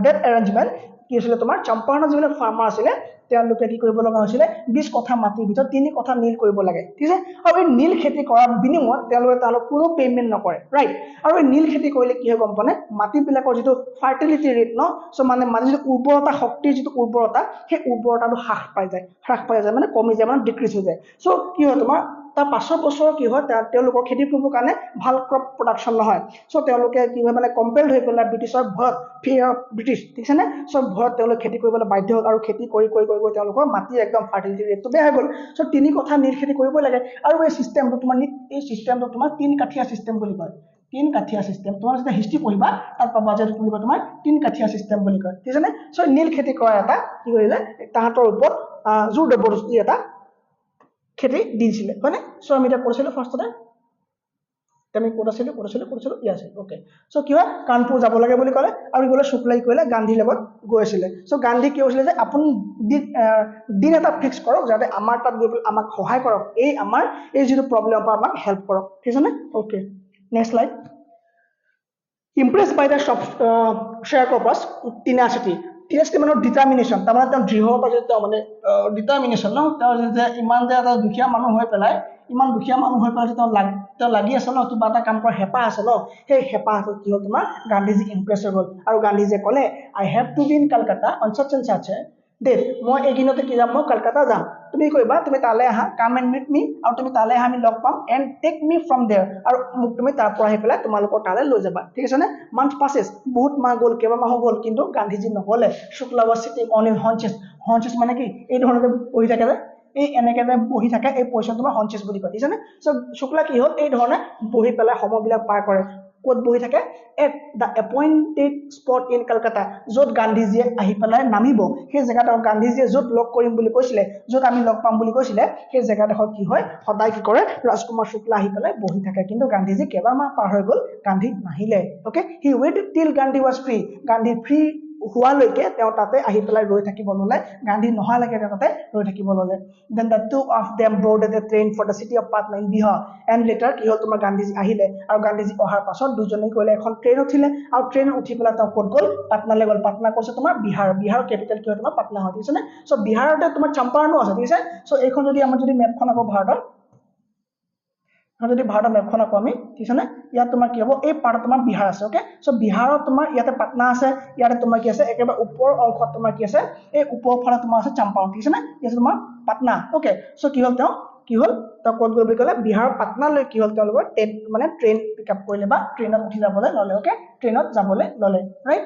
date arrangement কি আছিল তোমাৰ চম্পাৰণৰ যিবিলাক ফাৰ্মাৰ আছিলে তেওঁলোকে কি কৰিব লগা হৈছিলে 20 কঠা মাটিৰ ভিতৰত 3 কঠা নীল কৰিব লাগে ঠিক আছে আৰু এই নীল খেতি কৰাৰ বিনিময়ত তেওঁলোকে কোনো পেমেন্ট নকৰে ৰাইট আৰু এই নীল খেতি কৰিলে কি হয় গম পানে মাটিবিলাকৰ যিটো ফাৰ্টিলিটি ৰেট ন সো মানে মাটিৰ যিটো উৰ্বৰতা শক্তিৰ যিটো উৰ্বৰতা সেই উৰ্বৰতাটো হ্ৰাস পাই যায় মানে কমি যায় মানে ডিক্ৰিজ হৈ যায় সো কি হয় তোমাৰ তাৰ 5 বছৰ কি হয় তেওঁলোকৰ খেতি কৰিবৰ কাৰণে ভাল ক্ৰপ প্ৰডাকশন নহয় সো তেওঁলোকে কি হয় মানে কম্পেলড হৈ পেলাই ব্ৰিটিছৰ ভয়ত ফিয়াৰ অফ ব্ৰিটিছ ঠিক আছে সো ভয়ত তেওঁলোকে খেতি কৰিবলৈ বাধ্য হ'ল আৰু খেতি কৰি তেওঁলোকৰ মাটি একদম ফাৰ্টিলিটি ৰেটটো বেয়া হৈ গ'ল সো 3 কঠা নীল খেতি কৰিব লাগে আৰু এই সিস্টেমটো তোমাৰ 3 কাঠিয়া সিস্টেম বুলি কয় 3 কাঠিয়া সিস্টেম তোমাৰ যেতিয়া হিষ্ট্ৰী পঢ়িবা তাত পাবা যে তুমি তোমাৰ 3 কাঠিয়া সিস্টেম বুলি কয় ঠিক আছে সো নীল খেতি কৰা এটা কি কৰিলে তাহাতৰ ওপৰত জোৰ জবৰদস্তি এটা খেতি দিছিলে হয়নে সো আমি এটা কৰিছিলো ফাৰ্ষ্টতে আমি কোড আছিলো ইয়াস ওকে সো কি হয় কানপুৰ যাব লাগে বুলি ক'লে আৰু গলে শুক্লাই ক'লে গান্ধীৰ লগত গৈ আছিলে সো গান্ধী কি হৈছিলে যে আপুনি দিন এটা ফিক্স কৰক যাতে আমাৰ তাত গৈ আমাক সহায় কৰক এই আমাৰ এই যিটো প্ৰবলেমৰ পৰা আমাক হেল্প কৰক ঠিক আছে okay next slide impressed by the sharecroppers tenacity মানৰ ডিটাৰমিনেশ্যন তাৰমানে তেওঁ দৃঢ়তা যে তেওঁ মানে ডিটাৰমিনেশ্যন ন তেওঁ যে ইমান যে এটা দুখীয়া মানুহ হৈ পেলাই তেওঁ লাগি আছে ন কিবা এটা কাম কৰা হেঁপাহ আছে ন সেই হেঁপাহটো কি হ'ল তোমাৰ গান্ধীজী ইমপ্ৰেছ হৈ গ'ল আৰু গান্ধীজীয়ে ক'লে I have to be in Kolkata on such and such that মই এইদিনতে কি যাম মই কলকাতা যাম তুমি কৈবা তুমি তালৈ আহা কাম এণ্ড মিট মি আৰু তুমি তালৈ আহা আমি লগ পাম and take me from there আৰু মোক তুমি তাৰ পৰা আহি পেলাই তোমালোকৰ তালৈ লৈ যাবা ঠিক আছে নে মান্থ পাছেছ বহুত মাহ গ'ল কেইবা মাহ গ'ল কিন্তু গান্ধীজী নগ'লে শুক্লা was sitting on his haunches মানে কি এই ধৰণে বহি থাকে যে এই এনেকে যে বহি থাকে এই পজিশ্যন তোমাৰ haunches বুলি কয় ঠিক আছে নে সো শুক্লা কি হ'ল এই ধৰণে বহি পেলাই সময়বিলাক পাৰ কৰে ক'ত বহি থাকে at the appointed spot in Kolkata য'ত গান্ধীজীয়ে আহি পেলাই নামিব সেই জেগাটো গান্ধীজীয়ে য'ত লগ কৰিম বুলি কৈছিলে য'ত আমি লগ পাম বুলি কৈছিলে সেই জেগাডোখৰ কি হয় সদায় কি কৰে ৰাজকুমাৰ শুক্লা আহি পেলাই বহি থাকে কিন্তু গান্ধীজী কেইবামাহ পাৰ হৈ গ'ল গান্ধী নাহিলে ওকে হি ৱেইটেড টিল Gandhi was free Gandhi free হোৱালৈকে তেওঁ তাতে আহি পেলাই ৰৈ থাকিব ল'লে গান্ধী নহালৈকে তেওঁ তাতে ৰৈ থাকিব ল'লে then the two of them boarded a train for the city of Patna in Bihar and later কি হ'ল তোমাৰ গান্ধীজী আহিলে আৰু গান্ধীজী অহাৰ পাছত দুজনে ক'লে এখন ট্ৰেইন উঠিলে আৰু ট্ৰেইন উঠি পেলাই তেওঁ ক'ত গ'ল পাটনালৈ গ'ল পাটনা কৈছে তোমাৰ বিহাৰৰ কেপিটেল কি হয় তোমাৰ পাটনা হয় ঠিক আছে নে সো বিহাৰতে তোমাৰ চম্পাৰণো আছে ঠিক আছে সো এইখন যদি আমাৰ যদি মেপখন আকৌ ভাৰতৰ যদি ভাৰতৰ মেপখন আকৌ আমি ঠিক আছে ইয়াত তোমাৰ কি হ'ব এই পাৰ্ট তোমাৰ বিহাৰ আছে ওকে সো বিহাৰত তোমাৰ ইয়াতে পাটনা আছে ইয়াতে তোমাৰ কি আছে একেবাৰে ওপৰ অংশত তোমাৰ কি আছে এই ওপৰৰ ফালে তোমাৰ আছে চম্পাৰণ ঠিক আছে ইয়াতে তোমাৰ পাটনা ওকে সো কি হ'ল তেওঁ ক'ত গৈ বুলি ক'লে বিহাৰৰ পাটনালৈ কি হ'ল তেওঁলোকৰ মানে ট্ৰেইন পিক আপ কৰিলে বা ট্ৰেইনত উঠি যাবলৈ ল'লে ওকে ট্ৰেইনত যাবলৈ ল'লে right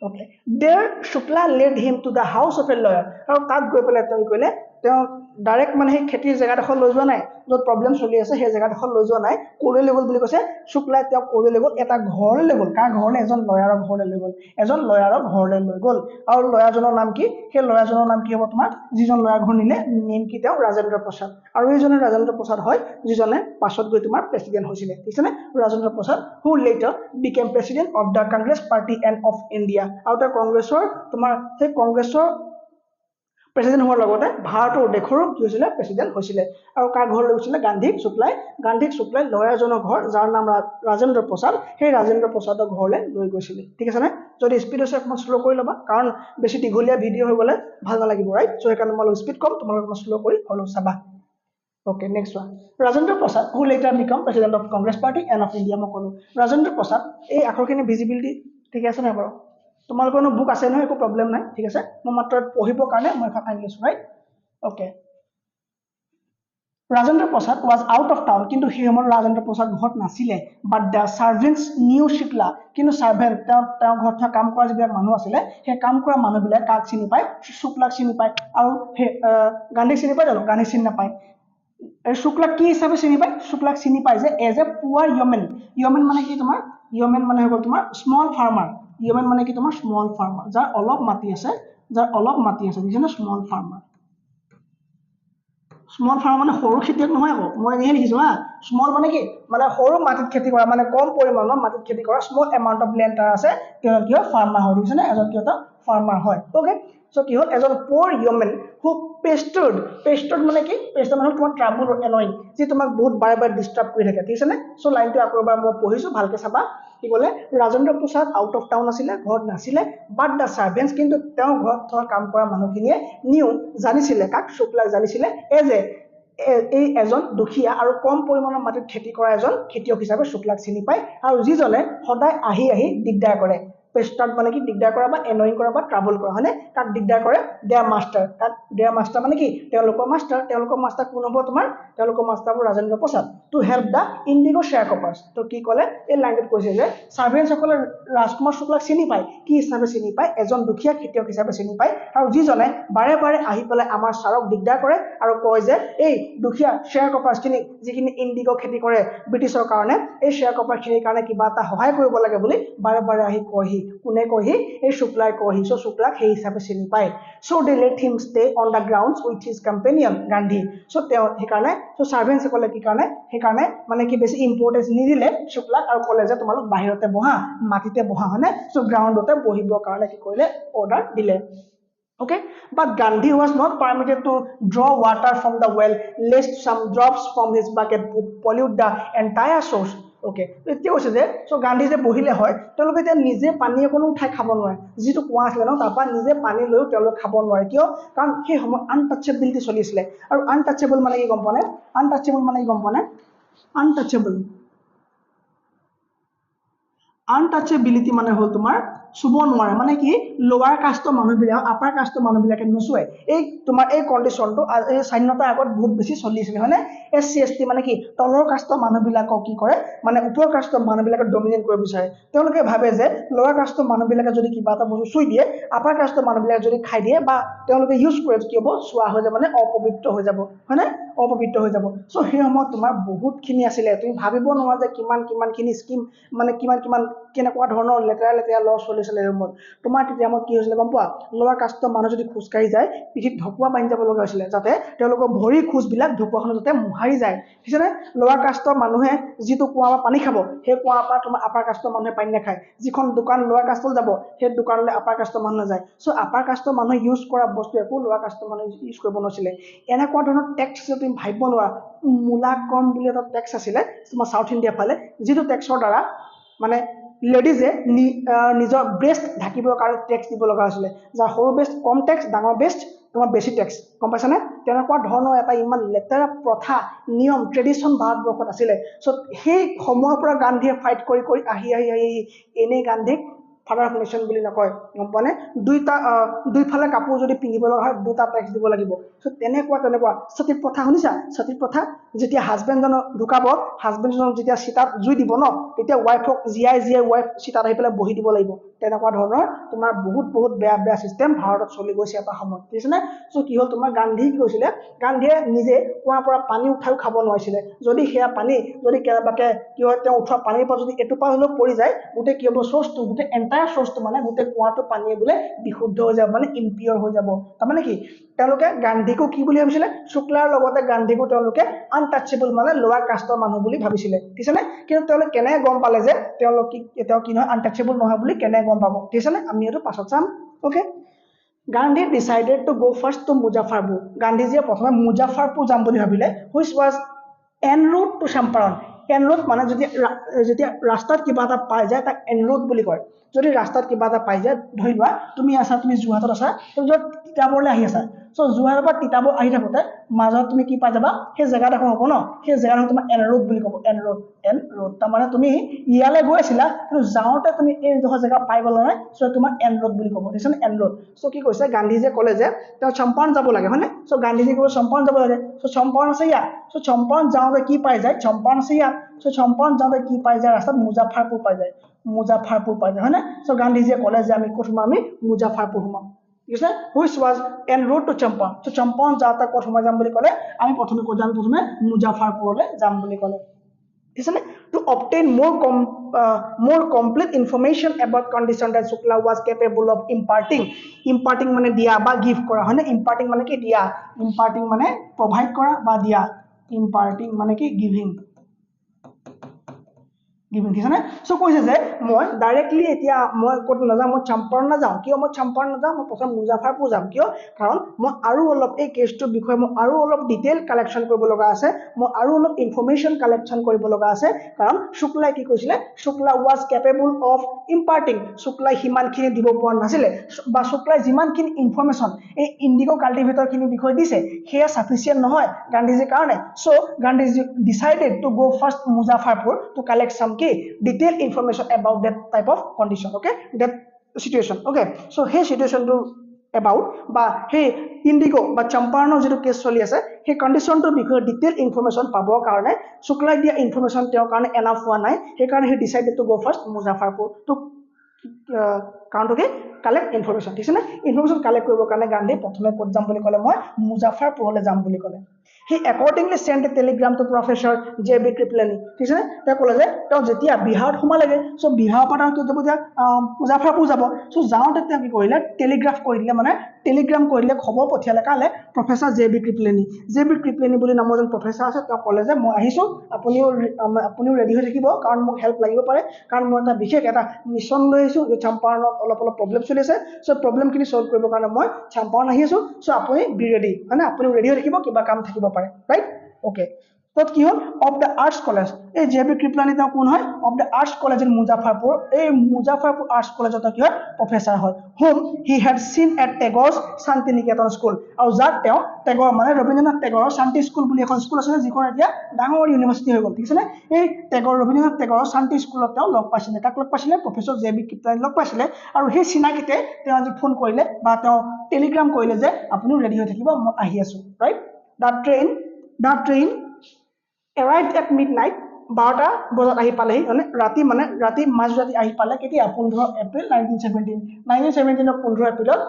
Okay. There Shukla led him to the house of a lawyer. আৰু তাত গৈ পেলাই তেওঁ কইলে তেওঁ ডাইৰেক্ট মানে সেই খেতিৰ জেগাডোখৰ লৈ যোৱা নাই য'ত প্ৰব্লেম চলি আছে সেই জেগাডোখৰ লৈ যোৱা নাই ক'লৈ লৈ গ'ল বুলি কৈছে শুক্লাই তেওঁ ক'লৈ লৈ গ'ল এটা ঘৰলৈ লৈ গ'ল কাৰ ঘৰলৈ এজন লয়াৰৰ ঘৰলৈ লৈ গ'ল এজন লয়াৰৰ ঘৰলৈ লৈ গ'ল আৰু লয়াৰজনৰ নাম কি সেই লয়াৰজনৰ নাম কি হ'ব তোমাৰ যিজন লয়াৰ ঘৰ নিলে নেম কি তেওঁ ৰাজেন্দ্ৰ প্ৰসাদ আৰু এইজনে ৰাজেন্দ্ৰ প্ৰসাদ হয় যিজনে পাছত গৈ তোমাৰ প্ৰেসিডেন্ট হৈছিলে ঠিক আছে Rajendra Prasad who later became president of the Congress party and of India আৰু তেওঁ কংগ্ৰেছৰ তোমাৰ সেই কংগ্ৰেছৰ প্ৰেসিডেন্ট হোৱাৰ লগতে ভাৰতৰ দেশৰো কি হৈছিলে প্ৰেসিডেন্ট হৈছিলে আৰু কাৰ ঘৰলৈ গৈছিলে গান্ধীক শুক্লাই লয়াৰজনৰ ঘৰ যাৰ নাম ৰাজেন্দ্ৰ প্ৰসাদ সেই ৰাজেন্দ্ৰ প্ৰসাদৰ ঘৰলৈ লৈ গৈছিলে ঠিক আছে নে যদি স্পিড আছে অকমান স্লো কৰি ল'বা কাৰণ বেছি দীঘলীয়া ভিডিঅ হৈ গ'লে ভাল নালাগিব ৰাইট সো সেইকাৰণে মই স্পিড কম তোমালোকে অকমান স্লো কৰি হলো চাবা Okay, next one. Rajendra Prasad, who later became president of Congress Party and of India, Mokolo. Rajendra Prasad, এই আখৰখিনি visibility ঠিক আছে না বাৰু তোমালোকৰ বুক আছে নহয় একো প্ৰবলেম নাই ঠিক আছে মই মাত্ৰ পঢ়িবৰ কাৰণে মই এখন আনি লৈছো right okay Rajendra Prasad was out of town কিন্তু সেই সময়ত Rajendra Prasad ঘৰত নাছিলে but the servants knew Shukla কিন্তু servant তেওঁ ঘৰত থকা কাম কৰা যিবিলাক মানুহ আছিলে সেই কাম কৰা মানুহবিলাক কাক চিনি পায় শুক্লাক চিনি পায় আৰু গান্ধীক চিনি পায় জানো গান্ধীক চিনি নাপায় শুক্লাক কি হিচাপে চিনি পায় শুক্লাক চিনি পায় যে এজ এ পুৱাৰ yeoman মানে কি তোমাৰ yeoman মানে হ'ল তোমাৰ স্মল ফাৰ্মাৰ yeoman মানে কি তোমাৰ স্মল ফাৰ্মাৰ যাৰ অলপ মাটি আছে বুজিছানে স্মল ফাৰ্মাৰ স্মল ফাৰ্মাৰ মানে সৰু খেতিয়ক নহয় আকৌ মই এনেহে লিখিছো হা স্মল মানে কি মানে সৰু মাটিত খেতি কৰা মানে কম পৰিমাণৰ মাটিত খেতি কৰা স্মল এমাউন্ট অফ ল্যান্ড তাৰ আছে কিয় ফাৰ্মাৰ হয় বুজিছানে এজন কিয়টা ফাৰ্মাৰ হয় ওকে সো কি হ'ল এজন পোৰ yeoman who pestered মানে কি pestered মানে তোমাৰ ট্ৰাবল অৰ annoying যি তোমাক বহুত বাৰে বাৰে ডিস্টাৰ্ব কৰি থাকে ঠিক আছে নে সো লাইনটো আকৌ এবাৰ মই পঢ়িছো ভালকে চাবা কি ক'লে Rajendra Prasad out of town আছিলে ঘৰত নাছিলে বাট দা সাৰ্ভেন্টস কিন্তু তেওঁ ঘৰত থকা কাম কৰা মানুহখিনিয়ে নিউ জানিছিলে কাক শুক্লাক জানিছিলে এজ এই এজন দুখিয়া আৰু কম পৰিমাণৰ মাটিত খেতি কৰা এজন খেতিয়ক হিচাপে শুক্লাক চিনি পায় আৰু যিজনে সদায় আহি দিগদাৰ কৰে পেস্টাৰ্ড মানে কি দিগদাৰ কৰা বা এনয়িং কৰা বা ট্ৰাবল কৰা হয়নে কাক দিগদাৰ কৰে দেয়াৰ মাষ্টাৰ মানে কি তেওঁলোকৰ মাষ্টাৰ কোন হ'ব তোমাৰ তেওঁলোকৰ মাষ্টাৰ হ'ব Rajendra Prasad to help the indigo sharecroppers তো কি ক'লে এই লাইনটোত কৈছে যে সাৰ্ভেন্টসকলে ৰাজকুমাৰ শুক্লাক চিনি পায় কি হিচাপে চিনি পায় এজন দুখীয়া খেতিয়ক হিচাপে চিনি পায় আৰু যিজনে বাৰে বাৰে আহি পেলাই আমাৰ ছাৰক দিগদাৰ কৰে আৰু কয় যে এই দুখীয়া শ্বেয়াৰ কপাৰ্ছখিনি যিখিনি ইণ্ডিগো খেতি কৰে ব্ৰিটিছৰ কাৰণে এই শ্বেয়াৰ কপাৰখিনিৰ কাৰণে কিবা এটা সহায় কৰিব লাগে বুলি বাৰে বাৰে আহি কয়হি কোনে কয়হি এই শুক্লাই কয়হি সো শুক্লাক সেই হিচাপে চিনি পায় so they let him stay on the grounds with his companion Gandhi so তেওঁ সেইকাৰণে সো সাৰ্ভেন্টসকলে কি কাৰণে সেইকাৰণে মানে কি বেছি ইম্পৰ্টেন্স নিদিলে শুক্লাক আৰু ক'লে যে তোমালোক বাহিৰতে বহা মাটিতে বহা হয়নে সো গ্ৰাউণ্ডতে বহিবৰ কাৰণে কি কৰিলে অৰ্ডাৰ দিলে Okay, but Gandhi was not permitted to draw water from the well lest some drops from his bucket would pollute the entire source. Okay, এতিয়া কৈছে যে সো গান্ধী যে বহিলে হয় তেওঁলোকে এতিয়া নিজে পানী অকনো উঠাই খাব নোৱাৰে যিটো কুঁৱা আছিলে ন তাৰপৰা নিজে পানী লৈও তেওঁলোকে খাব নোৱাৰে কিয় কাৰণ সেই সময় আনটাচেবিলিটি চলিছিলে আৰু আনটাচেবল মানে কি গম পোৱা নে আনটাচেবিলিটি মানে হ'ল তোমাৰ চুব নোৱাৰে মানে কি লোৱাৰ কাষ্টৰ মানুহবিলাক আপাৰ কাষ্টৰ মানুহবিলাকে নচুৱে এই তোমাৰ এই কণ্ডিশ্যনটো এই স্বাধীনতাৰ আগত বহুত বেছি চলিছিলে হয়নে SC ST মানে কি তলৰ কাষ্টৰ মানুহবিলাকক কি কৰে মানে ওপৰ কাষ্টৰ মানুহবিলাকে ডমিনেট কৰিব বিচাৰে তেওঁলোকে ভাবে যে লোৱাৰ কাষ্টৰ মানুহবিলাকে যদি কিবা এটা বস্তু চুই দিয়ে আপাৰ কাষ্টৰ মানুহবিলাকে যদি খাই দিয়ে বা তেওঁলোকে ইউজ কৰে কি হ'ব চুৱা হৈ যাব মানে অপবিত্ৰ হৈ যাব হয়নে অপবিত্ৰ হৈ যাব সো সেই সময়ত তোমাৰ বহুতখিনি আছিলে তুমি ভাবিব নোৱাৰা যে কিমানখিনি স্কিম মানে কিমান কেনেকুৱা ধৰণৰ লেতেৰা ল চলিছিলে ৰুমত তোমাৰ তেতিয়া মত কি হৈছিলে গম পোৱা লোৱাৰ কাষ্টৰ মানুহ যদি খোজকাঢ়ি যায় পিঠিত ঢকুৱা বান্ধি যাব লগা হৈছিলে যাতে তেওঁলোকৰ ভৰি খোজবিলাক ঢকুৱাখনত যাতে মোহাৰি যায় ঠিক আছে লোৱাৰ কাষ্টৰ মানুহে যিটো কুঁৱাৰ পানী খাব সেই কুঁৱাৰ পৰা তোমাৰ আপাৰ কাষ্টৰ মানুহে পানী নাখায় যিখন দোকান লোৱাৰ কাষ্টল যাব সেই দোকানলৈ আপাৰ কাষ্টৰ মানুহ নাযায় সো আপাৰ কাষ্টৰ মানুহে ইউজ কৰা বস্তু একো লোৱাৰ কাষ্টৰ মানুহে ইউজ কৰিব নোৱাৰিছিলে এনেকুৱা ধৰণৰ টেক্স তুমি ভাবিব নোৱাৰা মূলাকৰম বুলি এটা টেক্স আছিলে তোমাৰ সাউথ ইণ্ডিয়া ফালে যিটো টেক্সৰ দ্বাৰা মানে লেডিজে নিজৰ ব্ৰেষ্ট ঢাকিবৰ কাৰণে টেক্স দিব লগা হৈছিলে যাৰ সৰু বেষ্ট কম টেক্স ডাঙৰ বেষ্ট তোমাৰ বেছি টেক্স গম পাইছানে তেনেকুৱা ধৰণৰ এটা ইমান লেতেৰা প্ৰথা নিয়ম ট্ৰেডিশ্যন ভাৰতবৰ্ষত আছিলে সো সেই সময়ৰ পৰা গান্ধীয়ে ফাইট কৰি আহি এনেই গান্ধীক ফাদাৰ অফ নেশ্যন বুলি নকয় গম পোৱা নে দুইফালে কাপোৰ যদি পিন্ধিব লগা হয় দুটা টেক্স দিব লাগিব সো তেনেকুৱা সতী প্ৰথা শুনিছা সতী প্ৰথা যেতিয়া হাজবেণ্ডজনক ঢুকাব হাজবেণ্ডজনক যেতিয়া চিতাত জুই দিব ন তেতিয়া ৱাইফক জীয়াই ৱাইফ চিতাত আহি পেলাই বহি দিব লাগিব তেনেকুৱা ধৰণৰ তোমাৰ বহুত বেয়া চিষ্টেম ভাৰতত চলি গৈছে এটা সময় ঠিক আছে নে সো কি হ'ল তোমাৰ গান্ধী কি কৈছিলে গান্ধীয়ে নিজে কুঁৱাৰ পৰা পানী উঠাই খাব নোৱাৰিছিলে যদি সেয়া পানী যদি কেনেবাকে কি হয় তেওঁ উঠোৱা পানীৰ পৰা যদি এটোপা হলেও পৰি যায় গোটেই কি হ'ব চ'ৰ্চটো গোটেই এণ্টায়াৰ চ'ৰ্চটো মানে গোটেই কুঁৱাটো পানীয়ে বোলে বিশুদ্ধ হৈ যাব মানে ইম্পিয়ৰ হৈ যাব তাৰমানে কি তেওঁলোকে গান্ধীকো কি বুলি ভাবিছিলে শুক্লাৰ লগতে গান্ধীকো তেওঁলোকে আনটাচেবল মানে লোৱাৰ কাষ্টৰ মানুহ বুলি ভাবিছিলে ঠিক আছে নে কিন্তু তেওঁলোকে কেনে গম পালে যে তেওঁলোক কি নহয় আনটাচেবল নহয় বুলি কেনে গম পাব ঠিক আছে নে আমি এইটো পাছত চাম okay Gandhi decided to go first to Muzaffarpur. গান্ধীজীয়ে প্ৰথমে মুজাফাৰপুৰ যাম বুলি ভাবিলে which was en route to Champaran. En route মানে যেতিয়া ৰাস্তাত কিবা এটা পাই যায় তাক en route বুলি কয় যদি ৰাস্তাত কিবা এটা পাই যায় ধৰি লোৱা তুমি যোৰহাটত আছা তুমি য'ত তিতাবৰলৈ আহি আছা সো যোৰহাটৰ পৰা তিতাবৰ আহি থাকোতে মাজত তুমি কি পাই যাবা সেই জেগাডোখৰ হ'ব ন সেই জেগাডোখৰ তোমাৰ en route বুলি ক'ব en route তাৰমানে তুমি ইয়ালৈ গৈ আছিলা কিন্তু যাওঁতে তুমি এই ডোখৰ জেগা পাই গ'লা নহয় সো তোমাৰ en route বুলি ক'ব ঠিক আছে en route সো কি কৈছে গান্ধীজীয়ে ক'লে যে তেওঁ চম্পাৰণ যাব লাগে হয়নে সো গান্ধীজীয়ে ক'লে চম্পাৰণ যাব লাগে সো চম্পাৰণ আছে ইয়াত সো চম্পাৰণ যাওঁতে কি পাই যায় চম্পাৰণ আছে ইয়াত সো চম্পাৰণ যাওঁতে কি পাই যায় ৰাস্তাত মুজাফাৰপুৰ পাই যায় হয়নে সো গান্ধীজীয়ে ক'লে যে আমি ক'ত সোমাম আমি মুজাফাৰপুৰ সোমাম ঠিক আছে which was en route to Champaran so Champaran যাওঁতে ক'ত সোমাই যাম বুলি ক'লে আমি প্ৰথমে ক'ত যাম প্ৰথমে মুজাফাৰপুৰলৈ যাম বুলি ক'লে ঠিক আছে to obtain more complete information about condition that Shukla was capable of imparting মানে দিয়া বা গিভ কৰা হয়নে imparting মানে কি দিয়া imparting মানে provide কৰা বা দিয়া imparting মানে কি giving ঠিক আছে সো কৈছে যে মই ডাইৰেক্টলি এতিয়া মই ক'ত নাযাম মই চম্পাৰণ নাযাওঁ কিয় মই চম্পাৰণ নাযাওঁ মই প্ৰথম মুজাফাৰপুৰ যাম কিয় কাৰণ মই আৰু অলপ এই কেছটোৰ বিষয়ে মই আৰু অলপ ডিটেইল কালেকশ্যন কৰিব লগা আছে মই আৰু অলপ ইনফৰমেশ্যন কালেকশ্যন কৰিব লগা আছে কাৰণ শুক্লাই কি কৈছিলে শুক্লা ৱাজ কেপেবল অফ ইম্পাৰ্টিং শুক্লাই সিমানখিনি দিব পৰা নাছিলে বা শুক্লাই যিমানখিনি ইনফৰমেশ্যন এই ইণ্ডিগো কাল্টিভেটৰখিনিৰ বিষয়ে দিছে সেয়া সাফিচিয়েণ্ট নহয় গান্ধীজীৰ কাৰণে so Gandhiji decided to go first Muzaffarpur to collect some detailed information about that type of condition okay that situation okay so hey situation to about বা hey indigo বা champaran যেটো কেছ চলি আছে সেই কন্ডিশন টোৰ বিষয়ে ডিটেইল ইনফৰমেশন পাবৰ কাৰণে শুক্লাই দিয়া ইনফৰমেশন তেওঁৰ কাৰণে এনাফ হোৱা নাই সেই কাৰণে he decided to go first Muzaffarpur to কাউণ্টকে কালেক্ট ইনফৰমেশন ঠিক আছে না ইনফৰমেশন কালেক্ট কৰিবৰ কাৰণে গান্ধী প্ৰথমে ক'ত যাম বুলি ক'লে মই মুজাফাৰপুৰলৈ যাম বুলি ক'লে He accordingly sent a telegram to Professor J.B. Kripalani. ঠিক আছে তেওঁ ক'লে যে তেওঁ যেতিয়া বিহাৰত সোমালেগে সো বিহাৰৰ পৰা তেওঁ যাব দিয়া মুজাফাৰপুৰ যাব সো যাওঁতে তেওঁ কি কৰিলে টেলিগ্ৰাফ কৰি দিলে মানে টেলিগ্ৰাম কৰিলে খবৰ পঠিয়ালে কালে প্ৰফেসৰ J.B. Kripalani বুলি নামৰ এজন প্ৰফেসৰ আছে তেওঁ ক'লে যে মই আহিছো আপুনিও ৰেডি হৈ থাকিব কাৰণ মোক হেল্প লাগিব পাৰে কাৰণ মই এটা বিশেষ এটা মিছন লৈ আহিছো যে চম্পাৰণত অলপ প্ৰবলেম চলি আছে সো প্ৰবলেমখিনি সলভ কৰিবৰ কাৰণে মই চম্পাৰণ আহি আছো সো আপুনি বি ৰেডি মানে আপুনি ৰেডি হৈ থাকিব কিবা কাম থাকিব পাৰে ৰাইট ওকে তত কি হ'ল অফ দ্য আৰ্টছ কলেজ এই জেবি কৃপলানি তেওঁ কোন হয় of the arts college in Muzaffarpur এই মুজাফাৰপুৰ আৰ্টছ কলেজত কি হয় প্ৰফেসৰ হয় whom he had seen at Tagore's শান্তি নিকেতন স্কুল আৰু যাক তেওঁ টেগৰ মানে ৰবীন্দ্ৰনাথ টেগৰৰ শান্তি স্কুল বুলি এখন স্কুল আছে যিখন এতিয়া ডাঙৰ ইউনিভাৰ্চিটি হৈ গ'ল ঠিক আছে এই ৰবীন্দ্ৰনাথ টেগৰৰ শান্তি স্কুলত তেওঁ লগ পাইছিলে তাক লগ পাইছিলে প্ৰফেসৰ জেবি কৃপলানি লগ পাইছিলে আৰু সেই চিনাকিতে তেওঁ আজি ফোন কৰিলে বা তেওঁ টেলিগ্ৰাম কৰিলে যে আপুনি ৰেডি হৈ থাকিব মই আহি আছো right the train arrived at midnight 12টা বজাত আহি পালেহি মানে ৰাতি মাজৰাতি আহি পালে কেতিয়া 15 এপ্ৰিল 1917 15 এপ্ৰিলত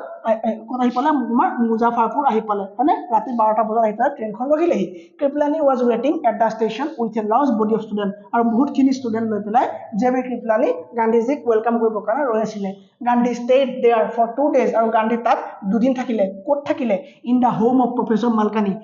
কোন আহি পালে তোমাৰ মুজাফাৰপুৰ আহি পালে মানে ৰাতি 12টা বজাত আহি পালে ট্ৰেইনখন ৰখিলেহি Kripalani was waiting at the station with a large body of student আৰু বহুতখিনি ষ্টুডেন্ট লৈ পেলাই জেবি কৃপলানি গান্ধীজীক ওয়েলকাম কৰিবৰ কাৰণে ৰৈ আছিলে Gandhi stayed there for 2 days আৰু গান্ধী তাত দুদিন থাকিলে ক'ত থাকিলে in the home of professor malkani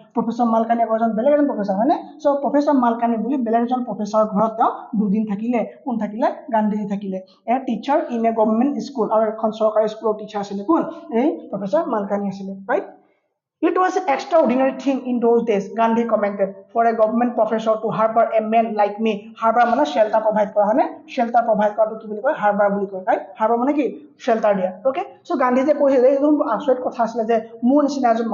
এজন বেলেগ এজন প্ৰফেসৰ হয়নে সো প্ৰফেসৰ মালকানি বুলি বেলেগ এজন প্ৰফেসৰ ঘৰত তেওঁ দুদিন থাকিলে কোন থাকিলে গান্ধীজী থাকিলে a teacher in a government school আৰু এখন চৰকাৰী স্কুলৰ টিচাৰ আছিল কোন এই প্ৰফেসৰ মালকানি আছিল right It was an extraordinary thing in those days, Gandhi commented, for a government professor to harbor a man like me. Harbor মানে shelter provide কৰা হয়নে? Shelter provide কৰাটো কি বুলি কয়? Harbor বুলি কয়, right? Harbor মানে কি? Shelter দিয়া, okay? So গান্ধী যে কৈছিল যে এইটো আচৰিত কথা আছিলে যে মোৰ নিচিনা এজন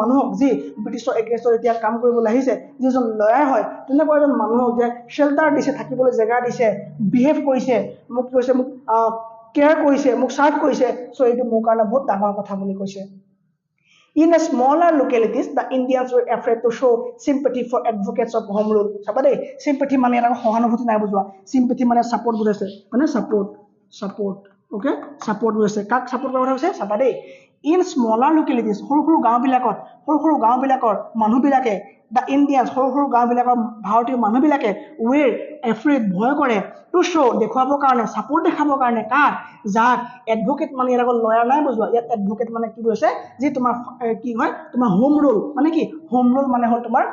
মানুহক যি ব্ৰিটিছৰ এগেইনষ্টত এতিয়া কাম কৰিবলৈ আহিছে, যিজন লয়াৰ হয়, তেনেকুৱা এজন মানুহক যে shelter দিছে, থাকিবলৈ জেগা দিছে, behave কৰিছে, মোক কৈছে, মোক কেয়াৰ কৰিছে, মোক চাৰ্ভ কৰিছে, so এইটো মোৰ কাৰণে বহুত ডাঙৰ কথা বুলি কৈছে। In a smaller localities, the Indians were afraid to show sympathy for advocates of home rule. Sabade, sympathy mane era sahanubhuti nai bujwa. Sympathy mane support bujaise. Mane support. Okay? Support bujaise. Kak support kora hoise? Sabade. In smaller localities, horu gaon bilakor manu bilake, the Indians horu gaon bilakor bharatiyo manu bilake were afraid bhoy kore to show dekhwabo karone, support dekhabo karone kar যাক এডভোকেট মানে এর লয়ার নাই বুঝবা, ইয়াত এডভোকেট মানে কি কৈছে যে তোমার কি হয়, তোমার হোম রুল মানে কি, হোম রুল মানে হল তোমার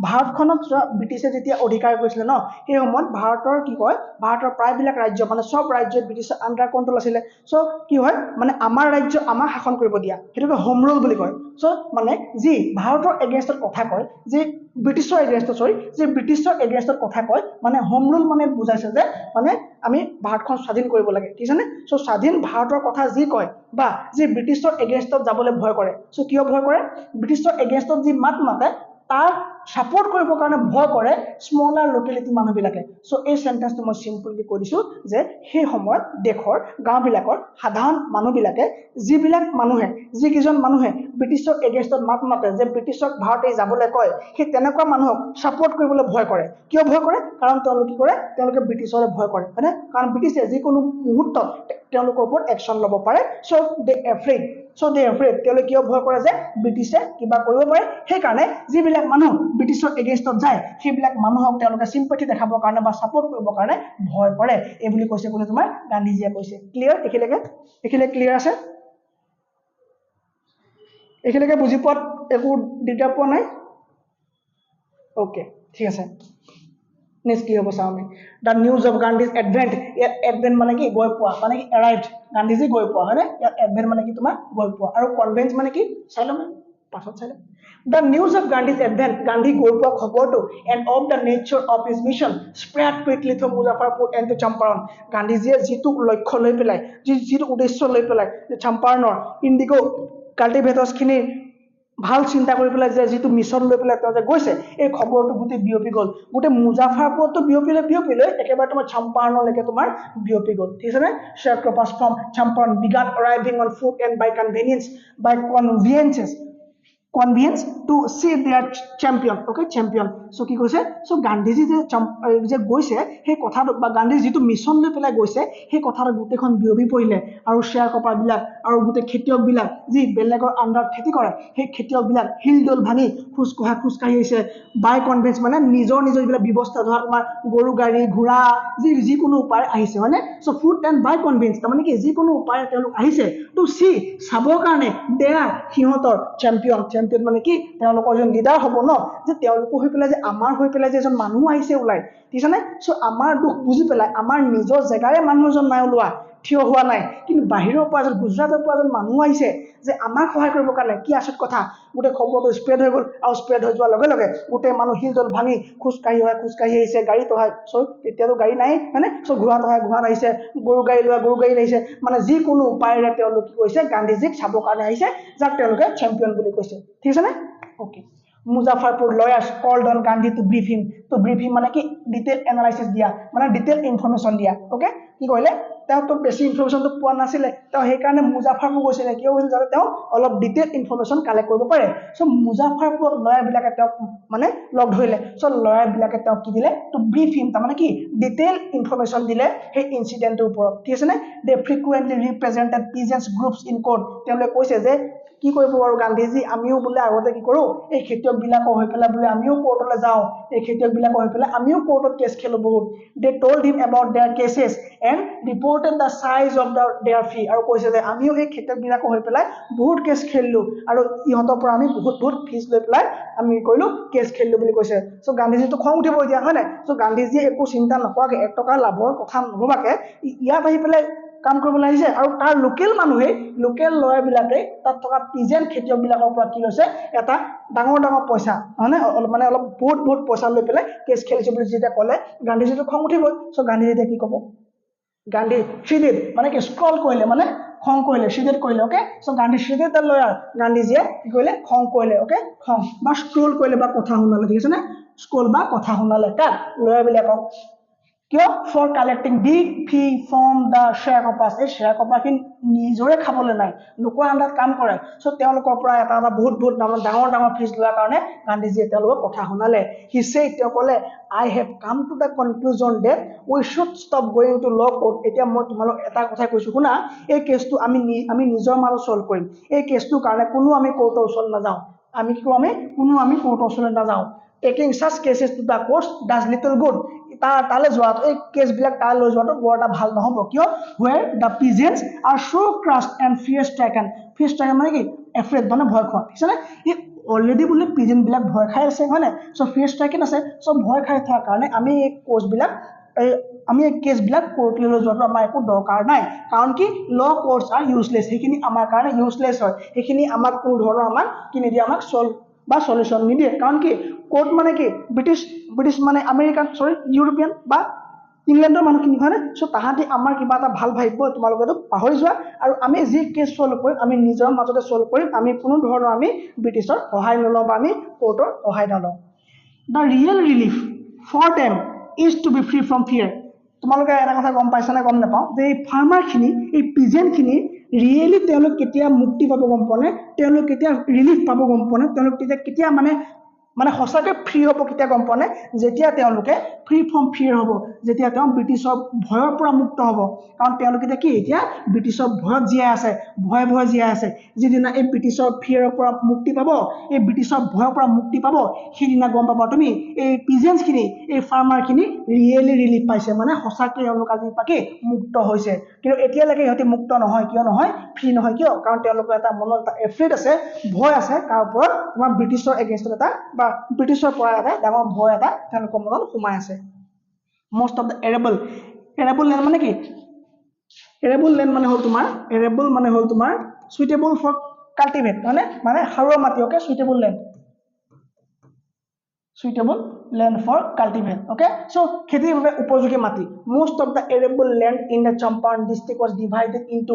ভারতখনক ব্রিটিশে যেতিয়া অধিকার কৰিছিল ন, সেই সময়ত ভাৰতৰ কি কয়, ভাৰতৰ প্ৰায়বিলাক ৰাজ্য মানে সব ৰাজ্য ব্ৰিটিছৰ আন্ডাৰ কন্ট্ৰল আছিলে। সো কি হয় মানে আমাৰ ৰাজ্য আমাক শাসন কৰিব দিয়া, সেইটোকে হোম ৰুল বুলি কয়। সো মানে যি ভাৰতৰ এগেইনষ্টত কথা কয়, যে ব্ৰিটিছৰ এগেইনষ্টত যে ব্ৰিটিছৰ এগেইনষ্টত কথা কয়, মানে হোম ৰুল মানে বুজাইছে যে মানে আমি ভাৰতখন স্বাধীন কৰিব লাগে, ঠিক আছে নে? সো স্বাধীন ভাৰতৰ কথা যি কয় বা যি ব্ৰিটিছৰ এগেইনষ্টত যাবলৈ ভয় কৰে, সো কিয় ভয় কৰে, ব্ৰিটিছৰ এগেইনষ্টত যি মাত মাতে তাৰ সাপোৰ্ট কৰিবৰ কাৰণে ভয় কৰে স্মলাৰ লোকেলিটি মানুহবিলাকে। সো এই সেন্টেন্সটো মই সিম্পলি কৈ দিছো যে সেই সময়ত দেশৰ গাঁওবিলাকৰ সাধাৰণ মানুহবিলাকে যিবিলাক মানুহে যিকেইজন মানুহে ব্ৰিটিছৰ এগেইনষ্টত মাত মাতে, যে ব্ৰিটিছক ভাৰতে যাবলৈ কয়, সেই তেনেকুৱা মানুহক সাপোৰ্ট কৰিবলৈ ভয় কৰে। কিয় ভয় কৰে? কাৰণ তেওঁলোকে কি কৰে, তেওঁলোকে ব্ৰিটিছৰে ভয় কৰে, হয়নে? কাৰণ ব্ৰিটিছে যিকোনো মুহূৰ্তত তেওঁলোকৰ ওপৰত একশ্যন ল'ব পাৰে। সো দে এফ্ৰেড, তেওঁলোকে কিয় ভয় কৰে যে ব্ৰিটিছে কিবা কৰিব পাৰে, সেইকাৰণে যিবিলাক মানুহ ব্ৰিটিছৰ এগেইনষ্টত যায় সেইবিলাক মানুহক তেওঁলোকে সিম্পেথি দেখাবৰ কাৰণে বা সাপোৰ্ট কৰিবৰ কাৰণে ভয় কৰে, এই বুলি কৈছে কোনে, তোমাৰ গান্ধীজীয়ে কৈছে। ক্লিয়াৰ? এখিলে ক্লিয়াৰ আছে? এখিলেকে বুজি পোৱাত একো দিগদাৰ পোৱা নাই? ওকে, ঠিক আছে। নেক্সট কি হ'ব চাওঁ আমি। The news of Gandhi's advent, ইয়াত এডভেন্ট মানে কি, গৈ পোৱা, মানে কি এৰাইভড, গান্ধীজী গৈ পোৱা, হয়নে? ইয়াত এডভেন্ট মানে কি তোমাৰ গৈ পোৱা, আৰু কনভেন্স মানে কি, চাই ল'ম পাছত চাই ল'ম। The news of Gandhi's advent, Gandhi গৈ পোৱা খবৰটো, and of the nature of his mission spread quickly through Muzaffarpur and to Champaran, গান্ধীজীয়ে যিটো লক্ষ্য লৈ পেলাই, যিটো উদ্দেশ্য লৈ পেলাই চম্পাৰণৰ ইণ্ডিগো কাল্টিভেটৰ্ছখিনি ভাল চিন্তা কৰি পেলাই যে যিটো মিছন লৈ পেলাই তেওঁ যে গৈছে, এই খবৰটো গোটেই বিয়পি গ'ল, গোটেই মুজাফৰপুৰতো বিয়পিলে একেবাৰে তোমাৰ চম্পাৰণলৈকে তোমাৰ বিয়পি গ'ল, ঠিক আছে নে? sharecroppers from Champaran began arriving on foot and by convenience to see their champion, okay, champion. So কি কৈছে, so গান্ধীজী যে গৈছে সেই কথাটো বা গান্ধী যিটো মিছন লৈ পেলাই গৈছে সেই কথাটো গোটেইখন বিয়পি পৰিলে, আৰু শ্বেয়াৰ কপাৰ বিলাক আৰু গোটেই খেতিয়ক বিলাক যি বেলেগৰ আন্ডাৰত খেতি কৰে, সেই খেতিয়ক বিলাক হিলদল ভাঙি খোজকাঢ়ি আহিছে, বাই কনভেন্স মানে নিজৰ যিবিলাক ব্যৱস্থা, ধৰা তোমাৰ গৰু গাড়ী ঘোঁৰা যিকোনো উপায় আহিছে, হয়নে? So food and by conveyance, তাৰমানে কি যিকোনো উপায় তেওঁলোক আহিছে টু চি, চাবৰ কাৰণে দেয়াৰ সিহঁতৰ চেম্পিয়ন মানে কি, তেওঁলোকৰ এজন লিডাৰ হ'ব ন, যে তেওঁলোকো হৈ পেলাই যে আমাৰ হৈ পেলাই যে এজন মানুহ আহিছে ওলাই, ঠিক আছে নে? সো আমাৰ দুখ বুজি পেলাই আমাৰ নিজৰ জেগাৰে মানুহ এজন নাই ওলোৱা, থিয় হোৱা নাই, কিন্তু বাহিৰৰ পৰা এজন গুজৰাটৰ পৰা এজন মানুহ আহিছে যে আমাক সহায় কৰিবৰ কাৰণে, কি আচৰিত কথা, গোটেই খবৰটো স্প্ৰেড হৈ গ'ল, আৰু স্প্ৰেড হৈ যোৱাৰ লগে লগে গোটেই মানুহ হিলদল ভাঙি খোজকাঢ়ি আহিছে, গাড়ীত অহা, চ' তেতিয়াতো গাড়ী নাই, হয়নে? চ' ঘোঁৰাত আহিছে, গৰু গাড়ীত আহিছে, মানে যিকোনো উপায়েৰে তেওঁলোক কি কৰিছে, গান্ধীজীক চাবৰ কাৰণে আহিছে, যাক তেওঁলোকে চেম্পিয়ন বুলি কৈছে, ঠিক আছে নে? Okay. Muzaffarpur lawyers called on Gandhi to brief him মানে কি, ডিটেইল এনালাইচিছ দিয়া, মানে ডিটেইল ইনফৰমেশ্যন দিয়া, ওকে। কি কৰিলে, তেওঁতো বেছি ইনফৰমেশ্যনটো পোৱা নাছিলে, তেওঁ সেইকাৰণে মুজাফৰপুৰ গৈছিলে, কিয় গৈছিল, যাতে তেওঁ অলপ ডিটেইল ইনফৰমেশ্যন কালেক্ট কৰিব পাৰে। চ' মুজাফৰপুৰত লয়াৰবিলাকে তেওঁক মানে লগ ধৰিলে, চ' লয়াৰবিলাকে তেওঁক কি দিলে, টু ব্ৰিফ হিম, তাৰমানে কি ডিটেইল ইনফৰমেশ্যন দিলে সেই ইনচিডেণ্টটোৰ ওপৰত, ঠিক আছে নে? They frequently represented peasants groups in court, তেওঁলোকে কৈছে যে কি কৰিব বাৰু গান্ধীজী, আমিও বোলে আগতে কি কৰো, এই খেতিয়ক বিলাকৰ হৈ পেলাই বোলে আমিও কোৰ্টলৈ যাওঁ, এই খেতিয়ক বিলাকৰ হৈ পেলাই আমিও কোৰ্টত কেছ খেলো বহুত। They told him about their cases and reported the size of their fee, আৰু কৈছে যে আমিও এই খেতিয়ক বিলাকৰ হৈ পেলাই বহুত কেছ খেলিলো, আৰু ইহঁতৰ পৰা আমি বহুত ফিজ লৈ পেলাই আমি কৰিলো, কেছ খেলিলো বুলি কৈছে। চ' গান্ধীজীটো খং উঠিব এতিয়া, হয় নাই? চ' গান্ধীজীয়ে একো চিন্তা নকৰাকে, 1 টকা লাভৰ কথা নভবাকে ইয়াত আহি পেলাই কাম কৰিবলৈ আহিছে আৰু তাৰ লোকেল মানুহে লোকেল লয়াৰবিলাকে তাত থকা পিজেণ্ট খেতিয়কবিলাকৰ পৰা কি লৈছে এটা ডাঙৰ ডাঙৰ পইচা হয়নে মানে অলপ বহুত পইচা লৈ পেলাই কেছ খেলিছে বুলি যেতিয়া ক'লে গান্ধীজীটো খং উঠিবই চ' গান্ধীজীয়ে কি ক'ব গান্ধী শ্ৰীদেৱ মানে কি স্ক্ৰল কৰিলে মানে খং কৰিলে শ্ৰীদেৱ কৰিলে okay so' Gandhi chided the lawyer গান্ধীজীয়ে কি কৰিলে খং কৰিলে অ'কে খং বা স্ক্ৰল কৰিলে বা কথা শুনালে ঠিক আছে নে স্ক্ৰল বা কথা শুনালে কাক লয়াৰবিলাকক কিয় for collecting big fee from the sharecroppers এই শ্বেয়াৰ কপাৰখিনি নিজৰে খাবলৈ নাই লোকৰ আণ্ডাৰত কাম কৰে চ' তেওঁলোকৰ পৰা এটা বহুত ডাঙৰ ফিজ লোৱাৰ কাৰণে গান্ধীজীয়ে তেওঁলোকক কথা শুনালে হি ছেইড তেওঁ ক'লে I have come to the conclusion that we should stop going to law court এতিয়া মই তোমালোক এটা কথা কৈছোঁ শুনা এই কেছটো আমি নিজৰ মাজত ছল্ভ কৰিম এই কেছটোৰ কাৰণে কোনো আমি কোৰ্টৰ ওচৰত নাযাওঁ আমি কি কৰোঁ আমি কোৰ্টৰ ওচৰলৈ নাযাওঁ taking such cases to the courts does little good তালে যোৱাটো এই কেছবিলাক তালৈ লৈ যোৱাটো বৰ এটা ভাল নহ'ব কিয় where the peasants are so crushed and fear stricken মানে কি afraid মানে ভয় খোৱা ঠিক আছে নে এই অলৰেডি বোলে পিজেণ্টবিলাক ভয় খাই আছে হয় নাই চ' fear stricken আছে চ' ভয় খাই থকাৰ কাৰণে আমি এই কেছবিলাক কোৰ্টলৈ লৈ যোৱাটো আমাৰ একো দৰকাৰ নাই কাৰণ কি ল কোৰ্টছ আৰ ইউজলেছ সেইখিনি আমাৰ কাৰণে ইউজলেছ হয় সেইখিনি আমাক কোনো ধৰণৰ আমাক কি নিদিয়ে আমাক চল্ভ বা সলিউশন নিদিয়ে কাৰণ কি কোৰ্ট মানে কি ব্ৰিটিছ মানে আমেৰিকান ইউৰোপিয়ান বা ইংলেণ্ডৰ মানুহখিনি হয় নে চ' তাহাঁতি আমাৰ কিবা এটা ভাল ভাবিব তোমালোকেতো পাহৰি যোৱা আৰু আমি যি কেছ ছল্ভ কৰিম আমি নিজৰ মাজতে ছল্ভ কৰিম আমি কোনো ধৰণৰ আমি ব্ৰিটিছৰ সহায় নলওঁ বা আমি কোৰ্টৰ সহায় নলওঁ the real relief for them is to be free from fear তোমালোকে এটা কথা গম পাইছানে গম নাপাওঁ যে এই ফাৰ্মাৰখিনি এই পিজেণ্টখিনি ৰিয়েলি তেওঁলোক কেতিয়া মুক্তি পাব গম পোৱা নে তেওঁলোক কেতিয়া ৰিলিফ পাব গম পোৱা নে তেওঁলোক কেতিয়া মানে সঁচাকৈ ফ্ৰী হ'ব কেতিয়া গম পোৱা নে যেতিয়া তেওঁলোকে ফ্ৰী ফ্ৰম ফিয়াৰ হ'ব যেতিয়া তেওঁ ব্ৰিটিছৰ ভয়ৰ পৰা মুক্ত হ'ব কাৰণ তেওঁলোকে এতিয়া ব্ৰিটিছৰ ভয়ত জীয়াই আছে ভয়ে জীয়াই আছে যিদিনা এই ব্ৰিটিছৰ ফিয়াৰৰ পৰা মুক্তি পাব এই ব্ৰিটিছৰ ভয়ৰ পৰা মুক্তি পাব সেইদিনা গম পাবা তুমি এই পিজেণ্টছখিনি এই ফাৰ্মাৰখিনি ৰিয়েলি ৰিলিফ পাইছে মানে সঁচাকৈ তেওঁলোক আজি পাকি মুক্ত হৈছে কিন্তু এতিয়ালৈকে সিহঁতি মুক্ত নহয় কিয় নহয় ফ্ৰী নহয় কিয় কাৰণ তেওঁলোকৰ এটা মনত এটা এফ্ৰেড আছে ভয় আছে তাৰ ওপৰত তোমাৰ ব্ৰিটিছৰ এগেইনষ্টত এটা বা ব্ৰিটিছৰ পৰা এটা ডাঙৰ ভয় এটা তেওঁলোকৰ মনত সোমাই আছে most of the arable land মানে কি arable land মানে হ'ল তোমাৰ suitable for cultivate মানে হাৰুৱা মাটি okay suitable land for cultivate okay so খেতিৰ বাবে উপযোগী মাটি most of the arable land in the Champaran district was divided into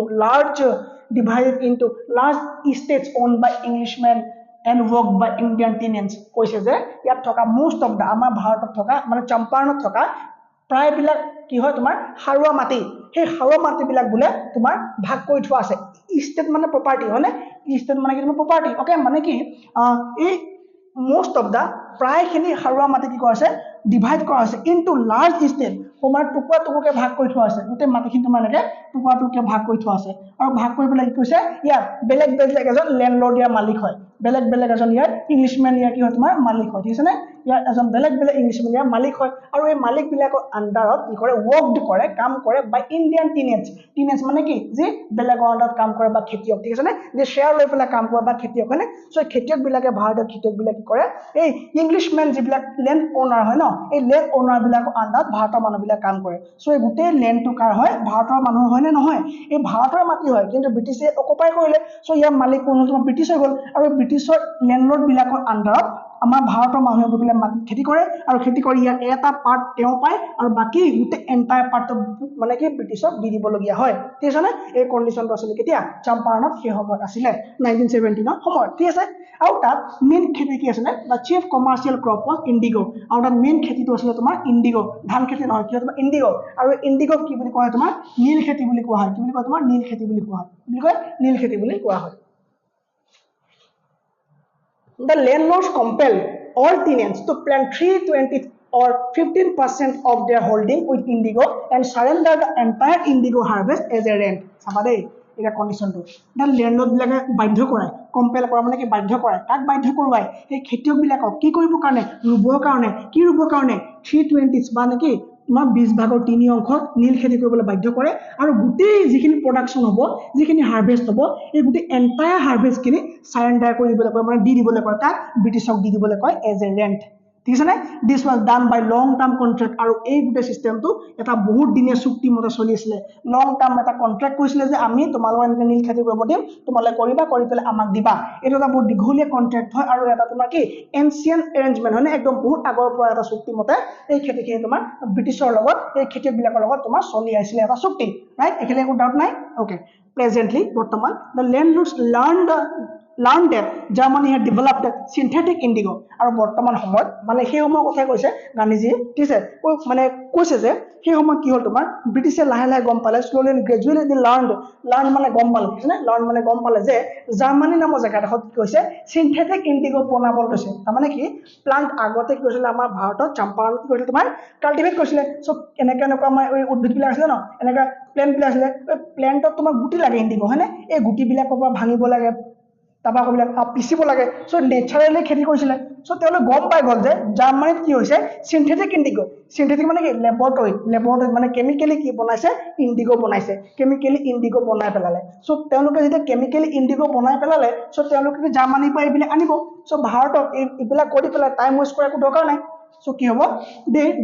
large estates owned by Englishmen and worked by Indian tenants কৈছে যে ইয়াত থকা most of the আমাৰ ভাৰতত থকা মানে চম্পাৰণত থকা প্ৰায়বিলাক কি হয় তোমাৰ হাৰুৱা মাটি সেই হাৰুৱা মাটিবিলাক বোলে তোমাৰ ভাগ কৰি থোৱা আছে ইষ্টেট মানে প্ৰপাৰ্টি হয়নে ইষ্টেট মানে কি তোমাৰ প্ৰপাৰ্টি ওকে মানে কি এই most of the প্ৰায়খিনি হাৰুৱা মাটি কি কৰা আছে ডিভাইড কৰা আছে ইনটু লাৰ্জ ইষ্টেট তোমাৰ টুকুৰাকে ভাগ কৰি থোৱা আছে গোটেই মাটিখিনি তোমাৰ এনেকৈ টুকুৰাকে ভাগ কৰি থোৱা আছে আৰু ভাগ কৰি পেলাই কি কৈছে ইয়াত বেলেগ এজন লেণ্ডলৰ্ড ইয়াৰ মালিক হয় বেলেগ এজন ইয়াৰ ইংলিছমেন ইয়াৰ কি হয় তোমাৰ মালিক হয় ঠিক আছে নে ইয়াৰ এজন বেলেগ ইংলিছমেন ইয়াৰ মালিক হয় আৰু এই মালিকবিলাকৰ আণ্ডাৰত কি কৰে ৱৰ্কড কৰে কাম কৰে বাই ইণ্ডিয়ান টিনেজ মানে কি যে বেলেগৰ আণ্ডাৰত কাম কৰে বা খেতিয়ক ঠিক আছে নে যে শ্বেয়াৰ লৈ পেলাই কাম কৰে বা খেতিয়ক হয়নে চ' খেতিয়কবিলাকে ভাৰতৰ খেতিয়কবিলাক কি কৰে এই ইংলিছমেন যিবিলাক লেণ্ড অ'নাৰ হয় ন এই লেণ্ড অ'নাৰবিলাকৰ আণ্ডাৰত ভাৰতৰ মানুহবিলাক কাম কৰে চ' এই গোটেই লেণ্ডটো কাৰ হয় ভাৰতৰ মানুহৰ হয়নে নহয় এই ভাৰতৰ মাটি হয় কিন্তু ব্ৰিটিছে অকুপাই কৰিলে চ' ইয়াৰ মালিক কোন হ'ল তোমাৰ ব্ৰিটিছ হৈ গ'ল আৰু ব্ৰিটিছৰ লেণ্ডলৰ্ডবিলাকৰ আণ্ডাৰত আমাৰ ভাৰতৰ মানুহে গৈ পেলাই মাটিত খেতি কৰে আৰু খেতি কৰি ইয়াৰ এটা পাৰ্ট তেওঁ পায় আৰু বাকী গোটেই এণ্টায়াৰ পাৰ্টটো মানে কি ব্ৰিটিছক দি দিবলগীয়া হয় ঠিক আছে নে এই কণ্ডিশ্যনটো আছিলে কেতিয়া চম্পাৰণত সেই সময়ত আছিলে 1917 সময়ত ঠিক আছে আৰু তাত মেইন খেতি কি আছিলে the chief commercial crop was IndiGo আৰু তাত মেইন খেতিটো আছিলে তোমাৰ ইণ্ডিগো ধান খেতি নহয় কি তোমাৰ ইণ্ডিগো আৰু ইণ্ডিগোক কি বুলি কোৱা হয় তোমাৰ নীল খেতি বুলি কোৱা হয় কি বুলি কয় তোমাৰ নীল খেতি বুলি কোৱা হয় The landlords compel all tenants to plant 320 or 15% of their holding with indigo and surrender the entire indigo harvest as a rent. Sabade, এটা কন্ডিশনটো এটা লেণ্ডলৰ্ড বিলাকে বাধ্য কৰায় কম্পেল কৰা মানে কি বাধ্য কৰায় কাক বাধ্য কৰোৱায় এই খেতিয়কবিলাকক কি কৰিবৰ কাৰণে ৰুবৰ কাৰণে 320 বা নেকি তোমাৰ 20/3 নীল খেতি কৰিবলৈ বাধ্য কৰে আৰু গোটেই যিখিনি প্ৰডাকশ্যন হ'ব যিখিনি হাৰ্ভেষ্ট হ'ব এই গোটেই এণ্টায়াৰ হাৰ্ভেষ্টখিনি চাৰেণ্ডাৰ কৰি দিবলৈ কয় মানে দি দিবলৈ কয় তাক ব্ৰিটিছক দি দিবলৈ কয় এজ এ ৰেণ্ট ঠিক আছে নে দিছ was done by long term contract আৰু এই গোটেই সিস্টেমটো এটা বহুত দিনীয়া চুক্তি মতে চলি আছিল লং টাৰ্ম এটা কন্ট্ৰেক্ট কৰিছিল যে আমি তোমালোকৰ এনেকৈ নীল খেতি কৰিব দিম তোমালোকে কৰিবা কৰি পেলাই আমাক দিবা এইটো এটা বহুত দীঘলীয়া কন্ট্ৰেক্ট হয় আৰু এটা তোমাৰ কি এনচিয়েন্ট এৰেঞ্জমেন্ট হয় একদম বহুত আগৰ পৰা এটা চুক্তি মতে এই খেতিখিনি তোমাৰ ব্ৰিটিছৰ লগত এই খেতিয়কবিলাকৰ লগত তোমাৰ চলি আহিছিলে এটা চুক্তি ৰাইট এখানে একো ডাউট নাই ওকে প্ৰেজেন্টলি বৰ্তমান the লেণ্ডলৰ্ডছ learn that Germany had developed synthetic indigo আৰু বৰ্তমান সময়ত মানে সেই সময়ৰ কথা কৈছে গান্ধীজি ঠিক আছে মানে কৈছে যে সেই সময় কি হল তোমাৰ ব্ৰিটিছে লাহে লাহে গম পালে slowly and gradually they learn মানে গম পালে ঠিক আছে learn মানে গম পালে যে জাৰ্মানী নামৰ জেগাডোখৰত কি কৈছে synthetic indigo বনাবলৈ লৈছে তাৰমানে কি প্লান্ট আগতে কি কৈছিল আমাৰ ভাৰতত চম্পাৰণ কি কৈছিল তোমাৰ কাল্টিভেট কৰিছিলে সো এনেকা আমাৰ এই উদ্ভিদবিলাক আছে ন এনেকা প্লেন্ট বিলাক আছে প্লেন্টত তোমাৰ গুটি লাগে ইন্ডিগো হয়নে এই গুটিবিলাকৰ পৰা ভাঙিব লাগে তাবাকবিলাক পিছিব লাগে সো নেচাৰেলি খেতি কৰিছিলে সো তেওঁলোকে গম পাই গল যে জাৰ্মানীত কি হৈছে সিনথেটিক ইন্ডিগো সিনথেটিক মানে কি ল্যাবৰেটৰী মানে কেমিক্যালি কি বনাইছে ইন্ডিগো বনাইছে কেমিক্যালি ইন্ডিগো বনাই পেলালে সো তেওঁলোকে যেতিয়া কেমিক্যালি ইন্ডিগো বনাই পেলালে সো তেওঁলোকে জাৰ্মানীৰ পৰা এইবিলাক আনিব সো ভাৰতক এইবিলাক কৰি পেলাই টাইম ওয়েষ্ট কৰা একো দৰকাৰ নাই সো কি হ'ব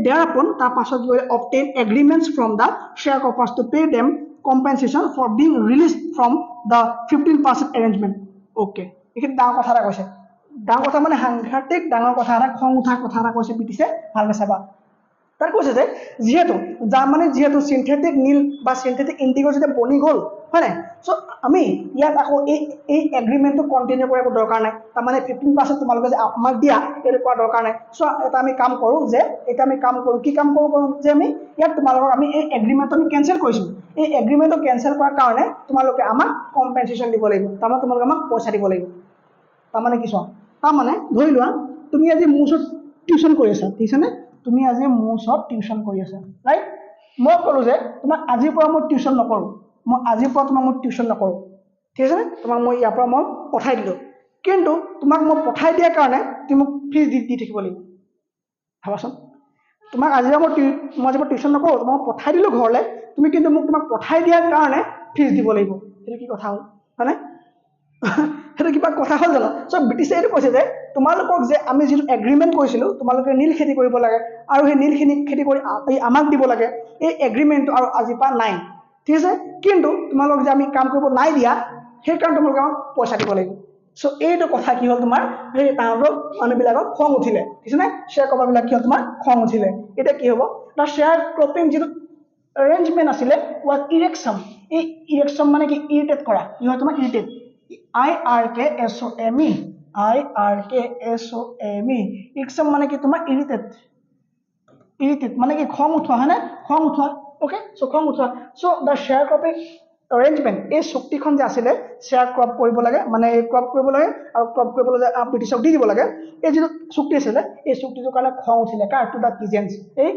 thereupon তাৰ পাছত obtain agreements from the sharecroppers to pay them compensation for being released from the 15% arrangement okay এখানে ডাঙৰ কথা এটা কৈছে ডাঙৰ কথা মানে সাংঘাতিক ডাঙৰ কথা এটা খং উঠা কথা এটা কৈছে ব্ৰিটিছে ভালকৈ চাবা তাৰ কৈছে যে যেহেতু জাৰ্মানীত যেহেতু সিনথেটিক নীল বা সিনথেটিক ইন্ডিগো যেতিয়া বনি গল হয় নাই সো আমি ইয়াত আকৌ এই এগ্ৰিমেন্টটো কন্টিনিউ কৰাৰ দৰকাৰ নাই তাৰ মানে 15% তোমালোকে যে আমাক দিয়া এৰ কৰা দৰকাৰ নাই সো এটা আমি কাম কৰো যে এটা আমি কাম কৰো কি কাম কৰো যে আমি ইয়াত তোমালোকক আমি এই এগ্ৰিমেন্টটো আমি কেনসেল কৰিছো এই এগ্ৰিমেন্টটো কেনসেল কৰাৰ কাৰণে তোমালোকে আমাক কম্পেনসেশন দিব লাগিব তাৰমানে তোমালোকে আমাক পইচা দিব লাগিব তাৰমানে কি চোৱা তাৰমানে ধৰি লোৱা তুমি আজি মুছত টিউশন কৰি আছা ঠিক আছে নে তুমি আজি মুছত টিউশন কৰি আছা ৰাইট মই কলো যে তোমাক আজিৰ পৰা মই টিউশন নকৰো মই আজিৰ পৰা তোমাক মই টিউশন নকৰো ঠিক আছে নে তোমাক মই ইয়াৰ পৰা মই পঠাই দিলো কিন্তু তোমাক মই পঠাই দিয়াৰ কাৰণে তুমি মোক ফিজ দি থাকিব লাগিব ভাবাচোন তোমাক আজি মই যে টিউশন নকৰো তোমাক পঠাই দিলো ঘৰলৈ তুমি কিন্তু মোক তোমাক পঠাই দিয়াৰ কাৰণে ফিজ দিব লাগিব সেইটো কি কথা হ'ল হয়নে সেইটো কিবা কথা হ'ল জানো সো ব্ৰিটিছে এইটো কৈছে যে তোমালোকক যে আমি যিটো এগ্ৰিমেন্ট কৰিছিলো তোমালোকে নীল খেতি কৰিব লাগে আৰু সেই নীলখিনি খেতি কৰি আমাক দিব লাগে এই এগ্ৰিমেন্টটো আৰু আজি পা নাই ঠিক আছে কিন্তু তোমালোক যে আমি কাম কৰিব নাই দিয়া সেই কাৰণ তোমালোকে আমাক পইচা দিব লাগিব সো এইটো কথা কি হ'ল তোমাৰ এই তাহাঁতৰ মানুহবিলাকৰ খং উঠিলে ঠিক আছে নে শ্বেয়াৰ ক্ৰপাৰবিলাক কি হ'ল তোমাৰ খং উঠিলে এতিয়া কি হ'ব তাৰ শ্বেয়াৰ ক্ৰপিং যিটো arrangement আছিলে was erection এই erection মানে কি ইৰিটেট কৰা কি হয় তোমাৰ ইৰিটেট IRKSOME erection মানে কি তোমাৰ ইৰিটেট মানে কি খং উঠোৱা হয় না খং উঠোৱা ওকে সো খং উঠোৱা so the share cropping arrangement এই চুক্তিখন যে আছিলে শ্বেয়াৰ ক্ৰপ কৰিব লাগে মানে ক্ৰপ কৰিব লাগে আৰু ক্ৰপ কৰিবলৈ যে ব্ৰিটিছক দি দিব লাগে এই যে চুক্তি আছিলে এই চুক্তিটোৰ কাৰণে খং উঠিলে কাৰ টু দা পিজেন্টস এই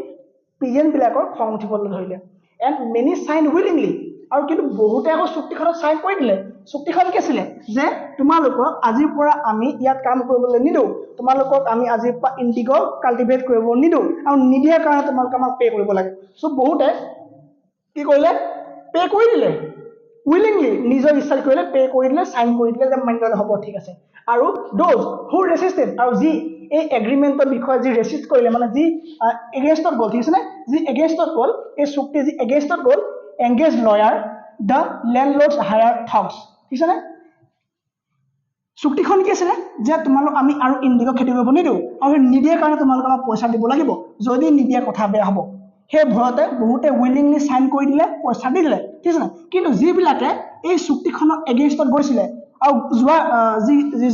পিজেন্টবিলাকৰ খং উঠিবলৈ ধৰিলে এণ্ড মেনি সাইন উইলিংলি আৰু কিন্তু বহুতে আকৌ চুক্তিখনত সাইন কৰি দিলে চুক্তিখন কি আছিলে যে তোমালোকক আজিৰ পৰা আমি ইয়াত কাম কৰিবলৈ নিদো তোমালোকক আমি আজিৰ পৰা ইন্ডিগো কাল্টিভেট কৰিব নিদো আৰু নিদিয়াৰ কাৰণে তোমালোক আমাক পে কৰিব লাগে সো বহুতে কি কৰিলে পে কৰি দিলে উইলিংলি নিজৰ ইচ্ছাত কৰিলে পে কৰি দিলে সাইন কৰি দিলে যে মান্য হ'ব ঠিক আছে আৰু দোজ হু ৰেজিষ্টেড আৰু যি এই এগ্ৰিমেন্টৰ বিষয়ে যি ৰেজিষ্ট কৰিলে মানে যি এগেইনষ্টত গ'ল ঠিক আছে নে যি এগেইনষ্টত গ'ল এই চুক্তি যি এগেইনষ্টত গ'ল এংগেজ লয়াৰ দ্য লেণ্ডলৰ্ডছ হায়াৰ থগছ ঠিক আছে নে চুক্তিখন কি আছিলে যে তোমালোক আমি আৰু ইন্ডিগো খেতি কৰিব নিদিওঁ আৰু নিদিয়াৰ কাৰণে তোমালোক আমাক পইচা দিব লাগিব যদি নিদিয়া কথা বেয়া হ'ব সেই ভয়তে বহুতে উইলিংলি সাইন কৰি দিলে পইচা দি দিলে ঠিক আছে কিন্তু যিবিলাকে এই চুক্তিখনৰ এগেইনষ্টত গৈছিলে আৰু যোৱা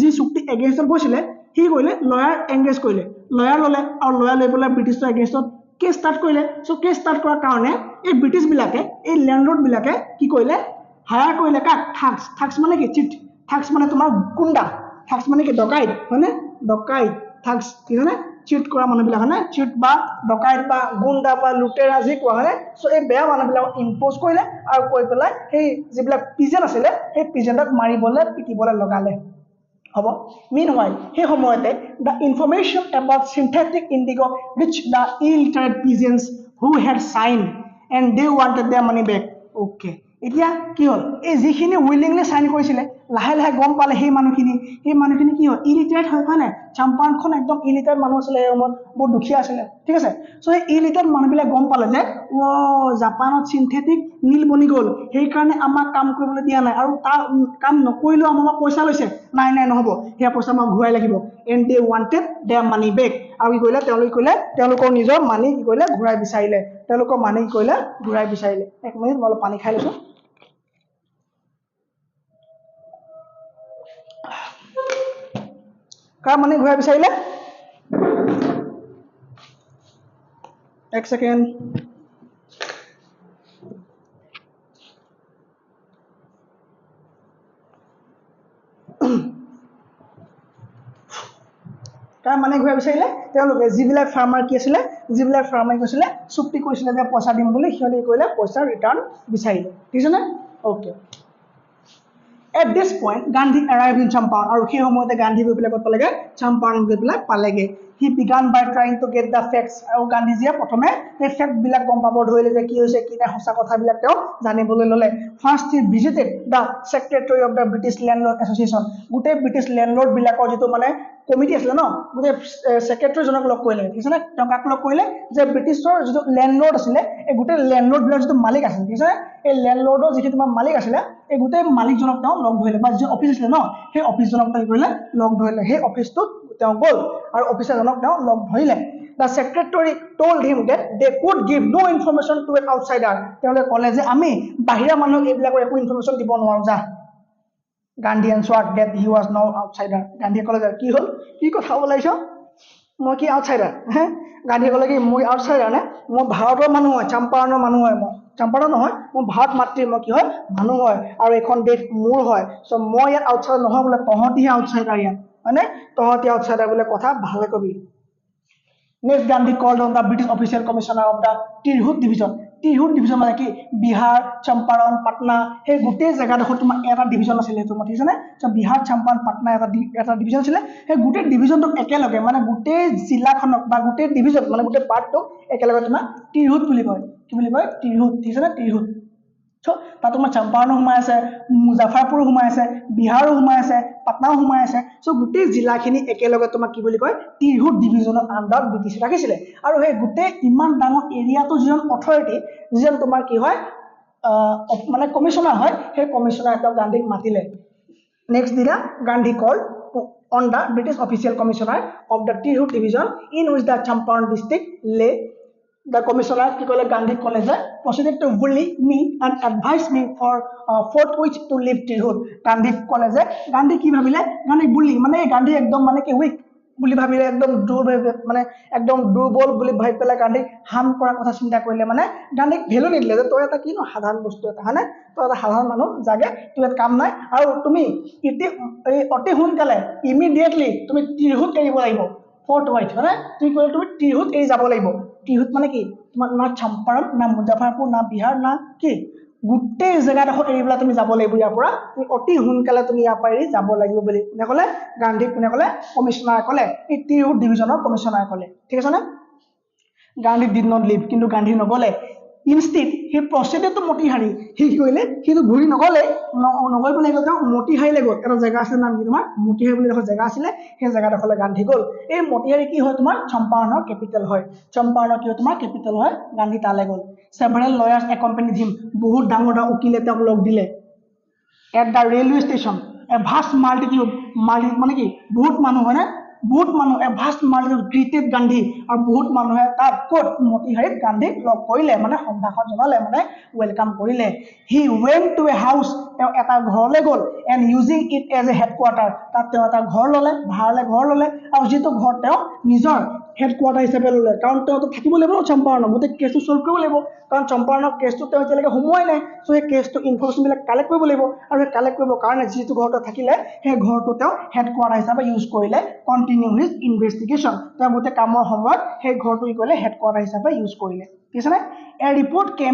যি চুক্তি এগেইনষ্টত গৈছিলে কি কৰিলে লয়াৰ এংগেজ কৰিলে লয়াৰ ল'লে আৰু লয়াৰ লৈ পেলাই ব্ৰিটিছৰ এগেইনষ্টত কেছ ষ্টাৰ্ট কৰিলে সো কেছ ষ্টাৰ্ট কৰাৰ কাৰণে এই ব্ৰিটিছবিলাকে এই লেণ্ডলৰ্ডবিলাকে কি কৰিলে হায়াৰ কৰিলে কাক ঠাক্স মানে কি চিট ঠাক্স মানে তোমাৰ গুণ্ডা ঠাক্স মানে কি ডকাইত হয়নে ডকাইত ঠাক্স কি হয়নে চিট কৰা মানুহবিলাক হয়নে চিট বা ডকাইত বা গুণ্ডা বা লুটেৰা যি কোৱা হয়নে সো এই বেয়া মানুহবিলাকক ইম্প'জ কৰিলে আৰু কৈ পেলাই সেই যিবিলাক পিজেণ্ট আছিলে সেই পিজেণ্টক মাৰিবলৈ পিটিবলৈ লগালে হ'ব meanwhile সেই সময়তে the information about synthetic indigo reached the illiterate peasants who had signed and they wanted their money back okay এতিয়া কি হ'ল এই যিখিনি উইলিংলি সাইন কৰিছিলে লাহে লাহে গম পালে সেই মানুহখিনি কি হয় ইলিটাৰেট হয় নাই চম্পাৰণখন একদম ইলিটাৰেট মানুহ আছিলে এই সময়ত বহুত দুখীয়া আছিলে ঠিক আছে চ' এই ইলিটাৰেট মানুহবিলাক গম পালে যে জাপানত চিন্থেটিক নীল বনি গ'ল সেইকাৰণে আমাক কাম কৰিবলৈ দিয়া নাই আৰু তাৰ কাম নকৰিলেও আমাৰ পইচা লৈছে নাই নহ'ব সেয়া পইচা আমাক ঘূৰাই লাগিব and they wanted their money back আৰু কি কৰিলে তেওঁলোকৰ নিজৰ মানি কি কৰিলে ঘূৰাই বিচাৰিলে তেওঁলোকৰ মানি কি কৰিলে ঘূৰাই বিচাৰিলে এক মিনিট মই অলপ পানী খাই লৈছোঁ কাৰ মানি ঘূৰাই বিচাৰিলে এক ছেকেণ্ড কাৰ মানে ঘূৰাই বিচাৰিলে তেওঁলোকে যিবিলাক ফাৰ্মাৰ কি আছিলে যিবিলাক ফাৰ্মাৰে কৈছিলে চুক্তি কৰিছিলে যে পইচা দিম বুলি সিহঁতে কৰিলে পইচা ৰিটাৰ্ণ বিচাৰিলে ঠিক আছে নে okay At this point, Gandhi arrived in Champaran. আৰু সেই সময়তে গান্ধী গৈ পেলাই ক'ত পালেগে চম্পাৰণ গৈ পেলাই পালেগে He began by trying to get the facts. আৰু গান্ধীজীয়ে প্ৰথমে সেই ফেক্ট বিলাক গম পাব ধৰিলে যে কি হৈছে কি নাই সঁচা কথাবিলাক তেওঁ জানিবলৈ ল'লে First he visited the secretary of the British Landlord Association. গোটেই ব্ৰিটিছ লেণ্ডলৰ্ড বিলাকৰ যিটো মানে কমিটি আছিলে ন গোটেই সেক্ৰেটাৰীজনক লগ কৰিলে ঠিক আছে নে তেওঁ কাক লগ কৰিলে যে ব্ৰিটিছৰ যিটো লেণ্ডলৰ্ড আছিলে এই গোটেই লেণ্ডলৰ্ড বিলাক যিটো মালিক আছিল ঠিক আছে এই লেণ্ডলৰ্ডৰ যিটো তোমাৰ মালিক আছিলে এই গোটেই মালিকজনক তেওঁ লগ ধৰিলে বা যি অফিচ আছিলে ন সেই অফিচজনক তেওঁ কৰিলে লগ ধৰিলে সেই অফিচটোত তেওঁ গ'ল আৰু অফিচাৰজনক তেওঁ লগ ধৰিলে The secretary told him that they could give no information to an outsider. তেওঁলোকে ক'লে যে আমি বাহিৰা মানুহক এইবিলাকৰ একো ইনফৰমেশ্যন দিব নোৱাৰো যা Gandhi answered that he was no outsider. Gandhi ক'লে যে কি হ'ল কি কথা ওলাইছ মই কি আউটসাইডাৰ গান্ধী ক'লে কি মই আউটসাইডাৰ নে মই ভাৰতৰ মানুহ হয় চম্পাৰণৰ মানুহ হয় মই চম্পাৰণ নহয় মই ভাৰত মাতৃৰ মই কি হয় মানুহ হয় আৰু এখন দেশ মোৰ হয় চ' মই ইয়াত আউটসাইডাৰ নহয় বোলে তহঁতিহে আউটসাইডাৰ ইয়াত হয়নে তহঁতি আউটসাইডাৰ বোলে কথা ভালে কবি Next, Gandhi called on the British official commissioner of the Tirhut division. Tirhut division মানে কি বিহাৰ চম্পাৰণ পাটনা সেই গোটেই জেগাডোখৰ তোমাৰ এটা ডিভিজন আছিলে তোমাৰ ঠিক আছে নে চ' বিহাৰ চম্পাৰণ পাটনা এটা ডিভিজন আছিলে সেই গোটেই ডিভিজনটো একেলগে মানে গোটেই জিলাখনক বা গোটেই ডিভিজন মানে গোটেই পাৰ্টটো একেলগে তোমাৰ টিৰহুত বুলি কয় কি বুলি কয় টিৰহুত ঠিক আছে নে টিৰহুত চ' তাত তোমাৰ চম্পাৰণো সোমাই আছে মুজাফৰপুৰো সোমাই আছে বিহাৰো সোমাই আছে পাটনাও সোমাই আছে চ' গোটেই জিলাখিনি একেলগে তোমাক কি বুলি কয় টিৰহুত ডিভিজনৰ আণ্ডাৰত ব্ৰিটিছ ৰাখিছিলে আৰু সেই গোটেই ইমান ডাঙৰ এৰিয়াটো যিজন অথৰিটি যিজন তোমাৰ কি হয় মানে কমিশ্যনাৰ হয় সেই কমিশ্যনাৰ তেওঁ গান্ধীক মাতিলে নেক্সট দিনা গান্ধী কল on the British official commissioner of the Tirhut division in which the Champaran district lay The commissioner কি ক'লে গান্ধীক ক'লে যে proceeded to bully me and advise me for forthwith to leave Tirhut গান্ধীক ক'লে যে গান্ধী কি ভাবিলে গান্ধী bully মানে গান্ধী একদম মানে কি weak বুলি ভাবিলে একদম মানে একদম দুৰ্বল বুলি ভাবি পেলাই গান্ধীক হাম কৰাৰ কথা চিন্তা কৰিলে মানে গান্ধীক ভেলু নিদিলে যে তই এটা কিনো সাধাৰণ বস্তু এটা হয়নে তই এটা সাধাৰণ মানুহ জাগে তোৰ ইয়াত কাম নাই আৰু তুমি অতি সোনকালে ইমিডিয়েটলি তুমি টিৰহুত এৰিব লাগিব forthwith হয়নে তুমি ক'লে তুমি টিৰহুত এৰি যাব লাগিব টিৰহুত মানে কি তোমাৰ না চম্পাৰণ না মুজাফৰপুৰ না বিহাৰ না কি গোটেই জেগাডোখৰ এৰি পেলাই তুমি যাব লাগিব ইয়াৰ পৰা তুমি অতি সোনকালে তুমি ইয়াৰ পৰা এৰি যাব লাগিব বুলি কোনে ক'লে গান্ধীক কোনে ক'লে কমিশ্যনাৰে ক'লে এই টিৰহুত ডিভিজনৰ কমিশ্যনাৰে ক'লে ঠিক আছে নে গান্ধী ডিড নট লিভ কিন্তু গান্ধী নগ'লে instead he proceeded to Motihari সি কি কৰিলে সিটো ঘূৰি নগ'লে নগৈ পেলাই গ'ল তেওঁ মতিহাৰীলৈ গ'ল এটা জেগা আছে নাম কি তোমাৰ মতিহাৰী বুলি এখন জেগা আছিলে সেই জেগাডোখৰলৈ গান্ধী গ'ল এই মতিহাৰী কি হয় তোমাৰ চম্পাৰণৰ কেপিটেল হয় চম্পাৰণৰ কি হয় তোমাৰ কেপিটেল হয় গান্ধী তালৈ গ'ল several lawyers accompanied him বহুত ডাঙৰ উকিলে তেওঁক লগ দিলে at the railway station a vast multitude মানে কি বহুত মানুহ হয় না বহুত মানুহ a vast multitude greeted Gandhi আৰু বহুত মানুহে তাত ক'ত মতিহাৰীত গান্ধীক লগ কৰিলে মানে সম্ভাষণ জনালে মানে ওয়েলকাম কৰিলে he went to a house তেওঁ এটা ঘৰলৈ গ'ল and using it as a headquarter তাত তেওঁ এটা ঘৰ ল'লে ভাড়ালৈ ঘৰ ল'লে আৰু যিটো ঘৰ তেওঁ নিজৰ হেডকোৱাৰ্টাৰ হিচাপে ল'লে কাৰণ তেওঁতো থাকিব লাগিব চম্পাৰণৰ গোটেই কেছটো চল্ভ কৰিব লাগিব কাৰণ চম্পাৰণৰ কেছটো তেওঁ এতিয়ালৈকে সোমোৱাই নাই চ' সেই কেছটো ইনফৰমেশ্যনবিলাক কালেক্ট কৰিব লাগিব আৰু সেই কালেক্ট কৰিবৰ কাৰণে যিটো ঘৰটো থাকিলে সেই ঘৰটো তেওঁ হেডকোৱাৰ্টাৰ হিচাপে ইউজ কৰিলে কণ্টিনিউ হিজ ইনভেষ্টিগেশ্যন তেওঁ গোটেই কামৰ সময়ত সেই ঘৰটো কি কৰিলে হেডকোৱাৰ্টাৰ হিচাপে ইউজ কৰিলে ঠিক আছে নে a report came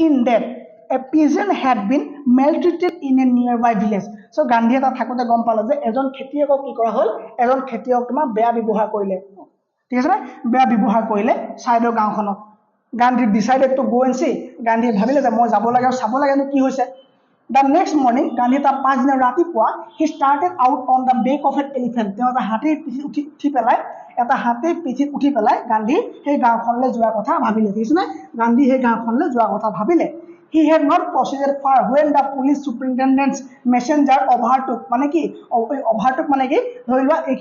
in that a peasant had been maltreated in a nearby village so গান্ধীয়ে তাত থাকোতে গম পালে যে এজন খেতিয়কক কি কৰা হ'ল এজন খেতিয়ক তোমাৰ বেয়া ব্যৱহাৰ কৰিলে ঠিক আছে নে বেয়া ব্যৱহাৰ কৰিলে সাইডৰ গাঁওখনত Gandhi decided to go and সি গান্ধীয়ে ভাবিলে যে মই যাব লাগে আৰু চাব লাগেনো কি হৈছে দ্য নেক্সট মৰ্ণিং গান্ধী তাৰ পাছদিনা ৰাতিপুৱা he started out on the back of an elephant তেওঁ এটা হাতীৰ পিঠিত উঠি পেলাই গান্ধী সেই গাঁওখনলৈ যোৱাৰ কথা ভাবিলে দেখিছেনে গান্ধী সেই গাঁওখনলৈ যোৱাৰ কথা ভাবিলে he had not proceeded far when the police superintendent's messenger overtook মানে কি overtook মানে কি ধৰি লোৱা এই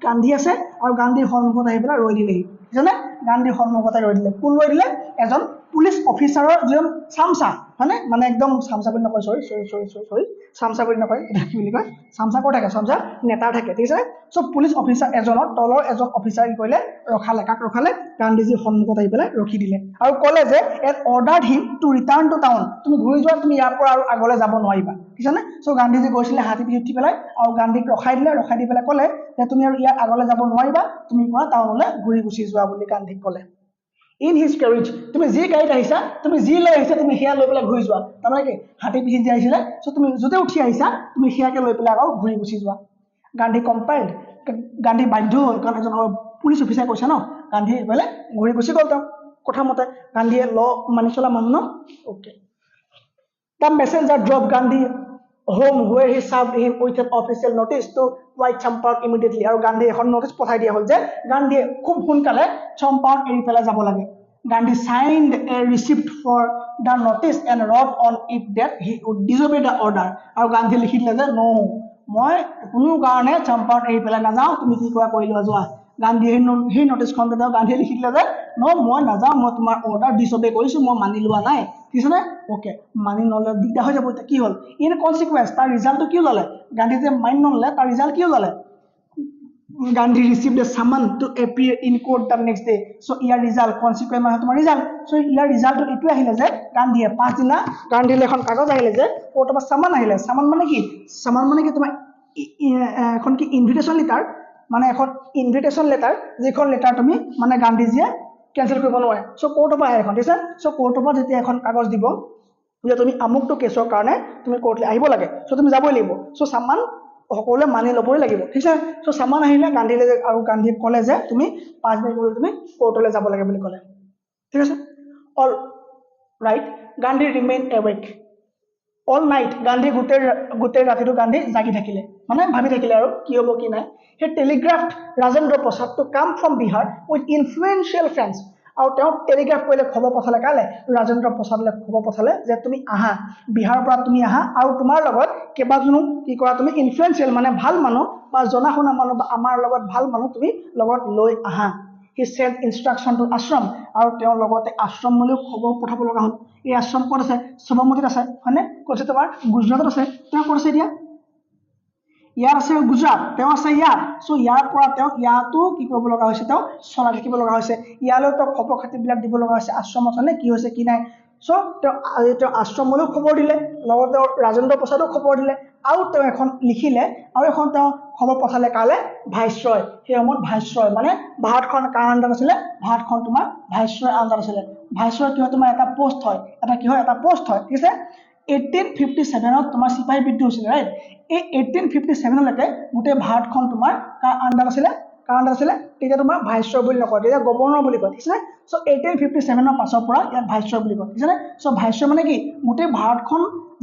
গান্ধী আছে আৰু গান্ধীৰ সন্মুখত আহি পেলাই ৰৈ দিলেহি বুজিছানে গান্ধীৰ সন্মুখতে ৰৈ দিলে কোন ৰৈ দিলে এজন পুলিচ অফিচাৰৰ যিজন চামচা হয়নে মানে একদম চামচা বুলি নকয় চৰি চামচা বুলি নকয় এটা কি বুলি কয় চামচা ক'ত থাকে চামচা নেতা থাকে ঠিক আছে চ' পুলিচ অফিচাৰ এজনৰ তলৰ এজন অফিচাৰ কি কৰিলে ৰখালে গান্ধীজীৰ সন্মুখত আহি পেলাই ৰখি দিলে আৰু ক'লে যে it ordered him to return to town তুমি ঘূৰি যোৱা তুমি ইয়াৰ পৰা আৰু আগলৈ যাব নোৱাৰিবা ঠিক আছে চ' গান্ধীজী গৈছিলে হাতী পিঠিত উঠি পেলাই আৰু গান্ধীক ৰখাই দি পেলাই ক'লে যে তুমি আৰু ইয়াৰ আগলৈ যাব নোৱাৰিবা তুমি পৰা টাউনলৈ ঘূৰি গুচি যোৱা বুলি গান্ধীক ক'লে ইন হিজ কেৰিজ তুমি যি গাড়ীত আহিছা তুমি যি লৈ আহিছা তুমি সেয়া লৈ পেলাই ঘূৰি যোৱা তাৰমানে কি হাতী পিঠিত যে আহিছিলে চ' তুমি য'তে উঠি আহিছা তুমি সেয়াকে লৈ পেলাই আকৌ ঘূৰি গুচি যোৱা গান্ধী কম্পাইল্ড গান্ধী বাধ্য হ'ল কাৰণ এজন পুলিচ অফিচাৰে কৈছে ন গান্ধী বোলে ঘূৰি গুচি গ'ল তেওঁ কথা মতে গান্ধীয়ে ল মানি চলা মানুহ ন okay the messenger drop Gandhi home where he served him with an official notice to white Champaran immediately আৰু গান্ধীয়ে এখন নটিচ পঠাই দিয়া হ'ল যে গান্ধীয়ে খুব সোনকালে চম্পাৰণ এৰি পেলাই যাব লাগে Gandhi signed a receipt for the notice and wrote on it that he would disobey the order আৰু গান্ধীয়ে লিখি দিলে যে ন মই কোনো কাৰণে চম্পাৰণ এৰি পেলাই নাযাওঁ তুমি কি কৰা কৰি লোৱা যোৱা গান্ধীয়ে সেই নটিচখনতে তেওঁ গান্ধীয়ে লিখি দিলে যে ন মই নাযাওঁ মই তোমাৰ অৰ্ডাৰ ডিছঅবে কৰিছোঁ মই মানি লোৱা নাই ঠিক আছেনে অ'কে মানি নল'লে দিগদাৰ হৈ যাব এতিয়া কি হ'ল ইন কনচিকুৱেঞ্চ তাৰ ৰিজাল্টটো কি ওলালে গান্ধী যে মানি নল'লে তাৰ ৰিজাল্ট কি ওলালে Gandhi received a summon to appear in court the next day so' ইয়াৰ ৰিজাল্ট কনচিকুৱেঞ্চ মানে তোমাৰ ৰিজাল্ট চ' ইয়াৰ ৰিজাল্টটো এইটো আহিলে যে গান্ধীয়ে পাছদিনা গান্ধীলৈ এখন কাগজ আহিলে যে কোৰ্টৰ পৰা চামান আহিলে চামান মানে কি তোমাৰ এখন কি ইনভিটেশ্যন লেটাৰ মানে এখন ইনভিটেশ্যন লেটাৰ যিখন লেটাৰ তুমি মানে গান্ধীজীয়ে কেঞ্চেল কৰিব নোৱাৰে চ' কোৰ্টৰ পৰা আহে এখন ঠিক আছে চ' কোৰ্টৰ পৰা যেতিয়া এখন কাগজ দিব যে তুমি আমুকটো কেছৰ কাৰণে তুমি কোৰ্টলৈ আহিব লাগে চ' তুমি যাবই লাগিব চ' চামান সকলোৱে মানি ল'বই লাগিব ঠিক আছে চ' চামান আহিলে গান্ধীলৈ আৰু গান্ধীয়ে ক'লে যে তুমি 5 দিন তুমি কোৰ্টলৈ যাব লাগে বুলি ক'লে ঠিক আছে all right Gandhi remain awake all night Gandhi গোটেই ৰাতিটো গান্ধী জাগি থাকিলে মানে ভাবি থাকিলে আৰু কি হ'ব কি নাই সেই telegraph Rajendra Prasad to come from Bihar with influential friends আৰু তেওঁ টেলিগ্ৰাফ কৰিলে খবৰ পঠালে কালে ৰাজেন্দ্ৰ প্ৰসাদলৈ খবৰ পঠালে যে তুমি আহা বিহাৰৰ পৰা তুমি আহা আৰু তোমাৰ লগত কেইবাজনো কি কৰা তুমি ইনফ্লুৱেঞ্চিয়েল মানে ভাল মানুহ বা জনা শুনা মানুহ বা আমাৰ লগত ভাল মানুহ তুমি লগত লৈ আহা হি চেণ্ড ইনষ্ট্ৰাকশ্যন টু আশ্ৰম আৰু তেওঁৰ লগতে আশ্ৰমলৈও খবৰ পঠাব লগা হ'ল এই আশ্ৰম ক'ত আছে সবৰমতীত আছে হয়নে ক'ত আছে তোমাৰ গুজৰাটত আছে তেওঁ ক'ত আছে এতিয়া ইয়াত আছে গুজৰাট তেওঁ আছে ইয়াত চ' ইয়াৰ পৰা তেওঁ ইয়াতো কি কৰিব লগা হৈছে তেওঁ চলাই থাকিব লগা হৈছে ইয়ালৈ তেওঁ খবৰ খাতিবিলাক দিব লগা হৈছে আশ্ৰমত হয়নে কি হৈছে কি নাই চ' তেওঁ আশ্ৰমলৈও খবৰ দিলে লগতে ৰাজেন্দ্ৰ প্ৰসাদো খবৰ দিলে আৰু তেওঁ এখন লিখিলে আৰু এখন তেওঁ খবৰ পঠালে কালে ভাইচৰয় সেই সময়ত ভাইচৰয় মানে ভাৰতখন কাৰ আণ্ডাৰত আছিলে ভাৰতখন তোমাৰ ভাইচৰয় আণ্ডাৰত আছিলে ভাইচৰয় কি হয় তোমাৰ এটা পোষ্ট হয় ঠিক আছে 1857 তোমাৰ চিপাহী বিদ্ৰোহ হৈছিলে ৰাইট এই 1857 লৈকে গোটেই ভাৰতখন তোমাৰ কাৰ আণ্ডাৰত আছিলে তেতিয়া তোমাৰ ভাইচৰয় বুলি নকয় তেতিয়া গভৰ্ণৰ বুলি কয় ঠিক আছে চ' 1857 পাছৰ পৰা ইয়াত ভাইচৰয় বুলি কয় ঠিক আছে চ' ভাইচৰয় মানে কি গোটেই ভাৰতখন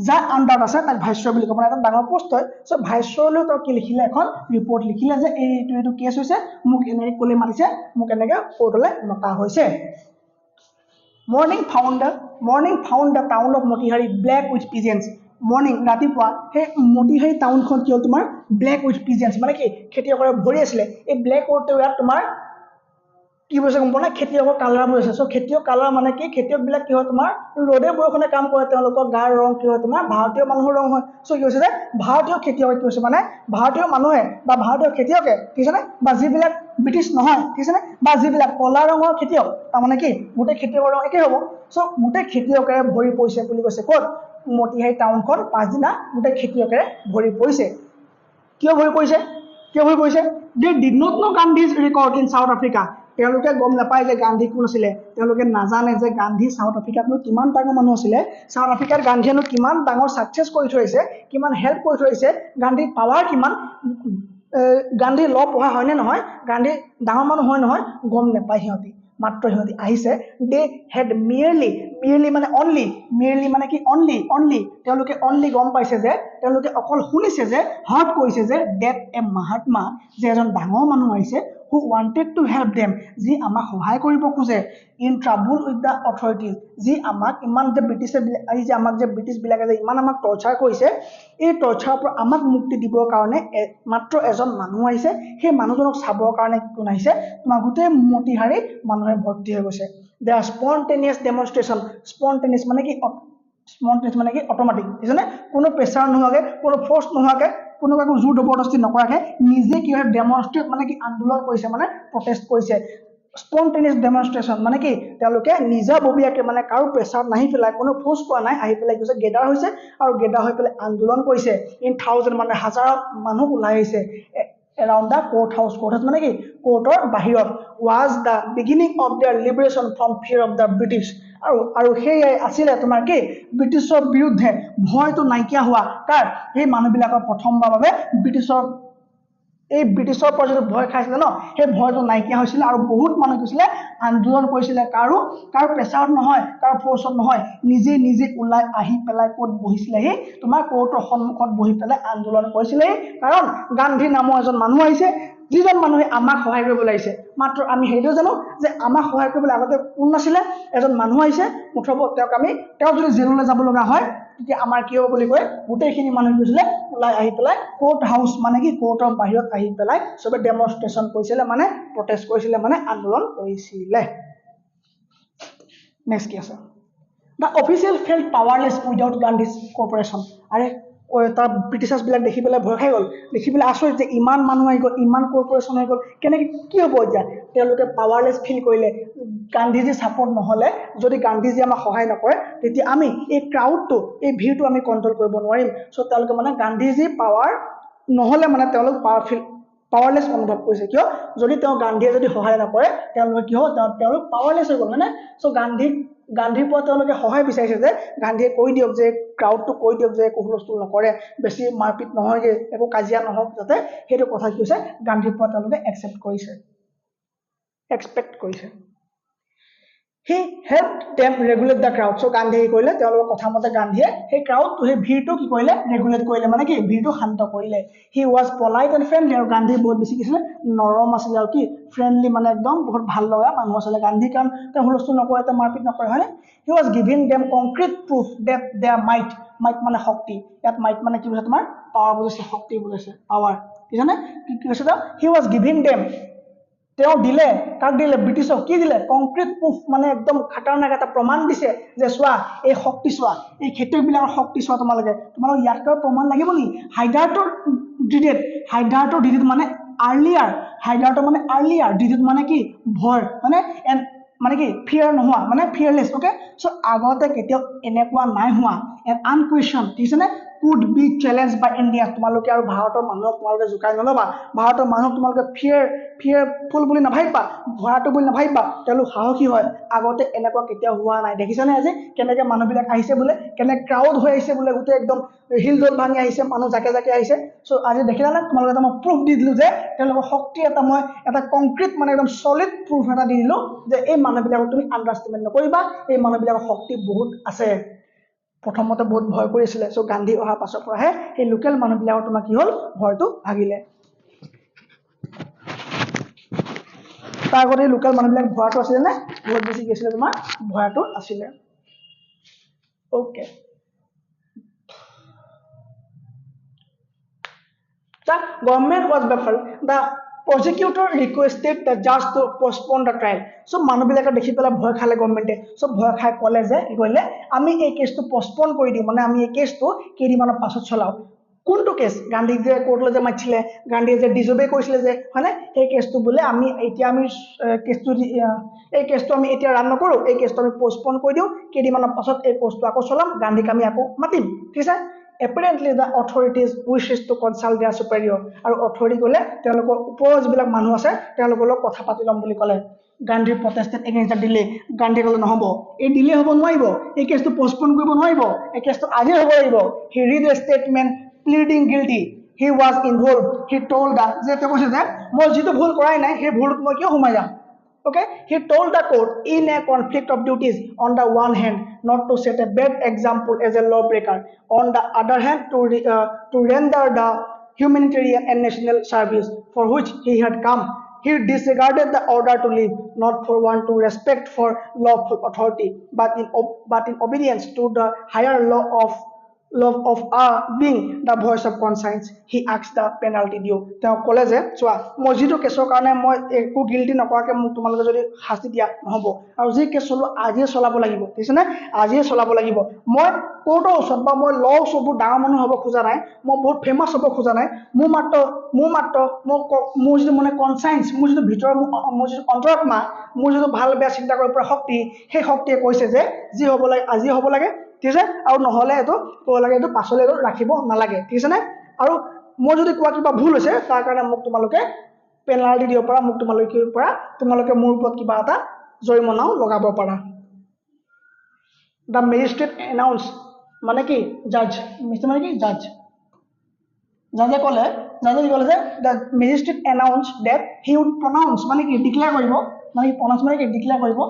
যাৰ আণ্ডাৰত আছে তাক ভাইচৰয় বুলি কয় মানে এটা ডাঙৰ পোষ্ট হয় চ' ভাইচৰয়লৈ তেওঁ কি লিখিলে এখন ৰিপৰ্ট লিখিলে যে এইটো কেছ হৈছে মোক এনেকৈ ক'লে মাতিছে মোক এনেকৈ কোৰ্টলৈ মতা হৈছে Morning found the town of Motihari black with pigeons. Morning ৰাতিপুৱা সেই মতিহাৰী টাউনখন কি হ'ল তোমাৰ ব্লেক উইথ পিজেন্স মানে কি খেতিয়কৰে ভৰি আছিলে এই ব্লেক ওৰ্ডটো ইয়াত তোমাৰ কি হৈছে গম পোৱা নাই খেতিয়কৰ কালাৰবোৰ আছে চ' খেতিয়ক কালাৰ মানে কি খেতিয়কবিলাক কি হয় তোমাৰ ৰ'দে বৰষুণে কাম কৰে তেওঁলোকৰ গাৰ ৰং কি হয় তোমাৰ ভাৰতীয় মানুহৰ ৰং হয় চ' কি হৈছে যে ভাৰতীয় খেতিয়কে কি হৈছে মানে ভাৰতীয় মানুহে বা ভাৰতীয় খেতিয়কে ঠিক আছেনে বা যিবিলাক ব্ৰিটিছ নহয় ঠিক আছেনে বা যিবিলাক কলা ৰঙৰ খেতিয়ক তাৰমানে কি গোটেই খেতিয়কৰ ৰং একেই হ'ব চ' গোটেই খেতিয়কেৰে ভৰি পৰিছে বুলি কৈছে ক'ত মতিহাৰী টাউনখন পাছদিনা গোটেই খেতিয়কেৰে ভৰি পৰিছে কিয় ভৰি পৰিছে they did not know Gandhi's record in South Africa তেওঁলোকে গম নাপায় যে গান্ধী কোন আছিলে তেওঁলোকে নাজানে যে গান্ধী সাউথ আফ্ৰিকাতনো কিমান ডাঙৰ মানুহ আছিলে সাউথ আফ্ৰিকাত গান্ধীয়েনো কিমান ডাঙৰ সাকসেছ কৰি থৈছে কিমান হেল্প কৰি থৈছে গান্ধীৰ পাৱাৰ কিমান গান্ধী ল পঢ়া হয়নে নহয় গান্ধী ডাঙৰ মানুহ হয় নহয় গম নাপায় সিহঁতি মাত্ৰ সিহঁতি আহিছে দে হেড মিয়েৰলি মানে অনলি তেওঁলোকে অনলি গম পাইছে যে তেওঁলোকে অকল শুনিছে যে হাৰ্ট কৰিছে যে ডেট এ মহাত্মা যে এজন ডাঙৰ মানুহ আহিছে who wanted to help them যি আমাক সহায় কৰিব খোজে in trouble with the authorities যি আমাক ইমান যে ব্ৰিটিছ বিলাকে যে ইমান আমাক টৰ্চাৰ কৰিছে এই টৰ্চাৰৰ পৰা আমাক মুক্তি দিবৰ কাৰণে মাত্ৰ এজন মানুহ আহিছে সেই মানুহজনক চাবৰ কাৰণে কোন আহিছে তোমাৰ গোটেই মতিহাৰী মানুহে ভৰ্তি হৈ গৈছে দে আৰ স্পন্টেনিয়াছ ডেমনষ্ট্ৰেশ্যন স্পন্টেনিয়াছ মানে কি অট'মেটিক বুজিছানে কোনো প্ৰেছাৰ নোহোৱাকৈ কোনো ফ'ৰ্চ নোহোৱাকৈ কোনো কাকো জোৰ জবৰদস্তি নকৰাকৈ নিজে কি হয় ডেমনষ্ট্ৰেট মানে কি আন্দোলন কৰিছে মানে প্ৰটেষ্ট কৰিছে স্পন্টেনিয়াছ ডেমনষ্ট্ৰেশ্যন মানে কি তেওঁলোকে নিজাববীয়াকৈ মানে কাৰো প্ৰেছাৰ নাহি পেলাই কোনো ফ'ৰ্চ কৰা নাই আহি পেলাই কৈছে গেডাৰ হৈছে আৰু গেডাৰ হৈ পেলাই আন্দোলন কৰিছে ইন থাউজেণ্ড মানে হাজাৰ মানুহ ওলাই আহিছে around the court house মানে কি কোৰ্টৰ বাহিৰত was the beginning of their liberation from fear of the British আৰু সেই আছিলে তোমাৰ কি ব্ৰিটিছৰ বিৰুদ্ধে ভয়টো নাইকিয়া হোৱা কাৰ সেই মানুহবিলাকৰ প্ৰথমবাৰৰ বাবে ব্ৰিটিছৰ পৰা যিটো ভয় খাইছিলে ন সেই ভয়টো নাইকিয়া হৈছিলে আৰু বহুত মানুহ কৈছিলে আন্দোলন কৰিছিলে কাৰো প্ৰেছাৰত নহয় কাৰো ফ'ৰ্চত নহয় নিজে ওলাই আহি পেলাই ক'ত বহিছিলেহি তোমাৰ কোৰ্টৰ সন্মুখত বহি পেলাই আন্দোলন কৰিছিলেহি কাৰণ গান্ধী নামৰ এজন মানুহ আহিছে যিজন মানুহে আমাক সহায় কৰিবলৈ আহিছে মাত্ৰ আমি সেইটো জানো যে আমাক সহায় কৰিবলৈ আগতে কোন নাছিলে এজন মানুহ আহিছে মুঠব তেওঁক যদি জেললৈ যাব লগা হয় তেতিয়া আমাৰ কি হ'ব বুলি কয় গোটেইখিনি মানুহ গৈছিলে ওলাই আহি পেলাই কোৰ্ট হাউচ মানে কি কোৰ্টৰ বাহিৰত আহি পেলাই চবে ডেমনষ্ট্ৰেশ্যন কৰিছিলে মানে প্ৰটেষ্ট কৰিছিলে মানে আন্দোলন কৰিছিলে নেক্সট কি আছে The official felt powerless without Gandhi's cooperation. আৰে তাৰ ব্ৰিটিছাৰ্ছ বিলাক দেখি পেলাই ভয় খাই গ'ল দেখি পেলাই আচৰিত যে ইমান মানুহ আহি গ'ল ইমান কৰ্পৰেশ্যন হৈ গ'ল কেনেকৈ কি হ'ব এতিয়া তেওঁলোকে পাৱাৰলেছ ফিল কৰিলে গান্ধীজী ছাপৰ্ট নহ'লে যদি গান্ধীজী আমাক সহায় নকৰে তেতিয়া আমি এই ক্ৰাউডটো এই ভিৰটো আমি কণ্ট্ৰল কৰিব নোৱাৰিম চ' তেওঁলোকে মানে গান্ধীজী পাৱাৰ নহ'লে মানে তেওঁলোক পাৱাৰলেছ অনুভৱ কৰিছে কিয় যদি গান্ধীয়ে যদি সহায় নকৰে তেওঁলোকে কি হ'ব তেওঁলোক পাৱাৰলেছ হৈ গ'ল মানে চ' গান্ধীৰ পৰা তেওঁলোকে সহায় বিচাৰিছে যে গান্ধীয়ে কৈ দিয়ক যে ক্ৰাউডটো কৈ দিয়ক যে একো হুলস্থুল নকৰে বেছি মাৰপিট নহয়গৈ একো কাজিয়া নহওক যাতে সেইটো কথা কি হৈছে গান্ধীৰ পৰা তেওঁলোকে এক্সপেক্ট কৰিছে He helped them regulate the crowd. So গান্ধীয়ে কৰিলে তেওঁলোকৰ কথা মতে গান্ধীয়ে সেই ক্ৰাউডটো সেই ভিৰটো কি কৰিলে ৰেগুলেট কৰিলে মানে কি ভিৰটো শান্ত কৰিলে He was polite and friendly আৰু গান্ধী বহুত বেছি কি আছিলে নৰম আছিলে আৰু কি ফ্ৰেণ্ডলি মানে একদম বহুত ভাল লগা মানুহ আছিলে গান্ধী কাৰণ তেওঁ হুলস্থুল নকৰে তেওঁ মাৰপিট নকৰে হয়নে He was giving them concrete proof that their might মানে শক্তি ইয়াত might মানে কি বুজায় তোমাৰ পাৱাৰ বুজাইছে শক্তি বুজাইছে পাৱাৰ বুজিছানে কি কৈছে He was giving them তেওঁ দিলে কাক দিলে ব্ৰিটিছক কি দিলে কংক্ৰিট প্ৰুফ মানে একদম খাটাৰনাক এটা প্ৰমাণ দিছে যে চোৱা এই শক্তি চোৱা এই খেতিয়কবিলাকৰ শক্তি চোৱা তোমালোক ইয়াতকৈ প্ৰমাণ লাগিব নি হাইডাৰ্টৰ ডিডিট মানে আৰ্লিয়াৰ ডিডিট মানে কি ভয় মানে কি ফিয়াৰ নোহোৱা মানে ফিয়াৰলেছ ওকে চ' আগতে কেতিয়াও এনেকুৱা নাই হোৱা এন আনকুৱেশ্যন ঠিক আছে নে could be challenged by India তোমালোকে আৰু ভাৰতৰ মানুহক তোমালোকে জুকাই নলবা ভাৰতৰ মানুহক তোমালোকে ফিয়াৰফুল বুলি নাভাবিবা ভয়াটো বুলি নাভাবিবা তেওঁলোক সাহসী হয় আগতে এনেকুৱা কেতিয়াও হোৱা নাই দেখিছানে আজি কেনেকৈ মানুহবিলাক আহিছে বোলে কেনে ক্ৰাউড হৈ আহিছে বোলে গোটেই একদম হিলদল ভাঙি আহিছে মানুহ জাকে জাকে আহিছে চ' আজি দেখিলানে তোমালোকে এটা মই প্ৰুফ দি দিলোঁ যে তেওঁলোকৰ শক্তি মই এটা কংক্ৰিট মানে একদম চলিড প্ৰুফ এটা দি দিলোঁ যে এই মানুহবিলাকক তুমি আণ্ডাৰষ্টেণ্ড নকৰিবা এই মানুহবিলাকৰ শক্তি বহুত আছে প্ৰথমতে বহুত ভয় কৰিছিলে চ' গান্ধী অহাৰ পাছৰ পৰাহে সেই লোকেল মানুহবিলাকৰ তোমাৰ কি হ'ল ভয়টো ভাগিলে তাৰ আগতে লোকেল মানুহবিলাক ভয়টো আছিলে নে বহুত বেছি কি আছিলে তোমাৰ ভয়টো আছিলে okay The government was baffled. The prosecutor requested the judge to postpone the trial. So মানুহবিলাকে দেখি পেলাই ভয় খালে গভৰ্ণমেণ্টে চ' ভয় খাই ক'লে যে কি কৰিলে আমি এই কেছটো পষ্টপন কৰি দিওঁ মানে আমি এই কেছটো কেইদিনমানৰ পাছত চলাওঁ কোনটো কেছ গান্ধীক যে কোৰ্টলৈ যে মাতিছিলে গান্ধীয়ে যে ডিজবে কৰিছিলে যে হয়নে সেই কেছটো বোলে এই কেছটো আমি এতিয়া ৰান নকৰোঁ এই কেছটো আমি পষ্টপন কৰি দিওঁ কেইদিনমানৰ পাছত এই কেছটো আকৌ চলাম গান্ধীক আমি আকৌ মাতিম ঠিক আছে Apparently the authorities wishes to consult their superior আৰু অথৰিটি ক'লে তেওঁলোকৰ ওপৰৰ যিবিলাক মানুহ আছে তেওঁলোকৰ লগত কথা পাতি ল'ম বুলি ক'লে Gandhi protested against the delay Gandhi ক'লে নহ'ব এই ডিলে হ'ব নোৱাৰিব এই কেছটো পষ্টপন কৰিব নোৱাৰিব এই কেছটো আজি হ'ব লাগিব he read a statement pleading guilty he was involved he told that যে তেওঁ কৈছে যে মই যিটো ভুল কৰাই নাই সেই ভুলত মই কিয় সোমাই যাম Okay, he told the court in a conflict of duties, on the one hand, not to set a bad example as a lawbreaker, on the other hand, to render the humanitarian and national service for which he had come. He disregarded the order to leave, not for want to respect for lawful authority, but in obedience to the higher law of being the voice of conscience, he asked the penalty due. তেওঁ ক'লে যে চোৱা মই যিটো কেছৰ কাৰণে মই একো গিল্টি নকৰাকৈ মোক তোমালোকে যদি শাস্তি দিয়া নহ'ব, আৰু যি কেছ চলো আজিয়ে চলাব লাগিব, ঠিক আছে নে? আজিয়ে চলাব লাগিব। মই কোৰ্টৰ ওচৰত বা মই ল ওচৰবোৰ ডাঙৰ মানুহ হ'ব খোজা নাই, মই বহুত ফেমাছ হ'ব খোজা নাই। মোৰ যিটো মানে কনচাইন্স, মোৰ যিটো ভিতৰৰ মোৰ যিটো অন্তৰাত্মা, মোৰ যিটো ভাল বেয়া চিন্তা কৰিব পৰা শক্তি, সেই শক্তিয়ে কৈছে যে যি হ'ব লাগে আজি হ'ব লাগে, ঠিক আছে, আৰু নহ'লে এইটো ক'ব লাগে, এইটো পাছলৈ এইটো ৰাখিব নালাগে, ঠিক আছে নে? আৰু মই যদি কোৱা কিবা ভুল হৈছে তাৰ কাৰণে মোক তোমালোকে পেনাল্টি দিব পাৰা, মোক তোমালোকে কি কৰিব পাৰা, তোমালোকে মোৰ ওপৰত কিবা এটা জৰিমনাও লগাব পাৰা। দ্য মেজিষ্ট্ৰেট এনাউন্স মানে কি জাজ, মানে কি জাজ। জাজে কি ক'লে যে the magistrate announce date he would pronounce মানে কি ডিক্লেয়াৰ কৰিব, মানে কি প্ৰনাউন্স মানে কি ডিক্লেয়াৰ কৰিব,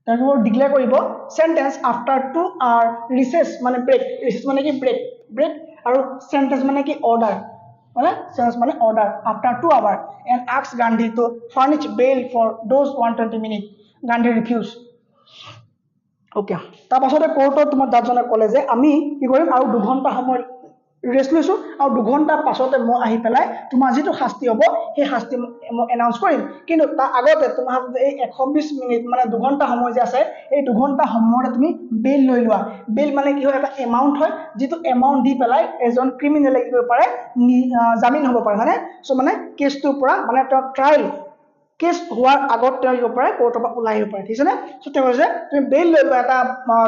তাৰপিছত ডিক্লেয়াৰ কৰিব চেণ্টেন্স আফটাৰ 2 hour ৰিচেছ মানে ব্ৰেক, ৰিচেছ মানে কি ব্ৰেক, আৰু চেণ্টেন্স মানে কি অৰ্ডাৰ, মানে চেণ্টেন্স মানে order after 2 hour, and ask Gandhi to furnish bail for those 120 minutes। Gandhi refuse. Okay, তাৰপাছতে কোৰ্টত তোমাৰ জাজজনে ক'লে যে আমি কি কৰিম, আৰু 2 ঘণ্টা সময় ৰেষ্ট লৈছোঁ, আৰু 2 ঘণ্টাৰ পাছতে মই আহি পেলাই তোমাৰ যিটো শাস্তি হ'ব সেই শাস্তি মই এনাউন্স কৰিম। কিন্তু তাৰ আগতে তোমাৰ এই 120 মিনিট মানে 2 ঘণ্টা সময় যে আছে, এই 2 ঘণ্টা সময়তে তুমি বেইল লৈ লোৱা। বেইল মানে কি হয়, এটা এমাউণ্ট হয়, যিটো এমাউণ্ট দি পেলাই এজন ক্ৰিমিনেলে কি কৰিব পাৰে, জামিন হ'ব পাৰে, হয়নে? চ' মানে কেছটোৰ পৰা মানে তেওঁ ট্ৰায়েল কেছ হোৱাৰ আগত তেওঁ দিব পাৰে, কোৰ্টৰ পৰা ওলাই আহিব পাৰে, ঠিক আছে নে? চ' তেওঁ কৈছে তুমি বেইল লৈ লোৱা, এটা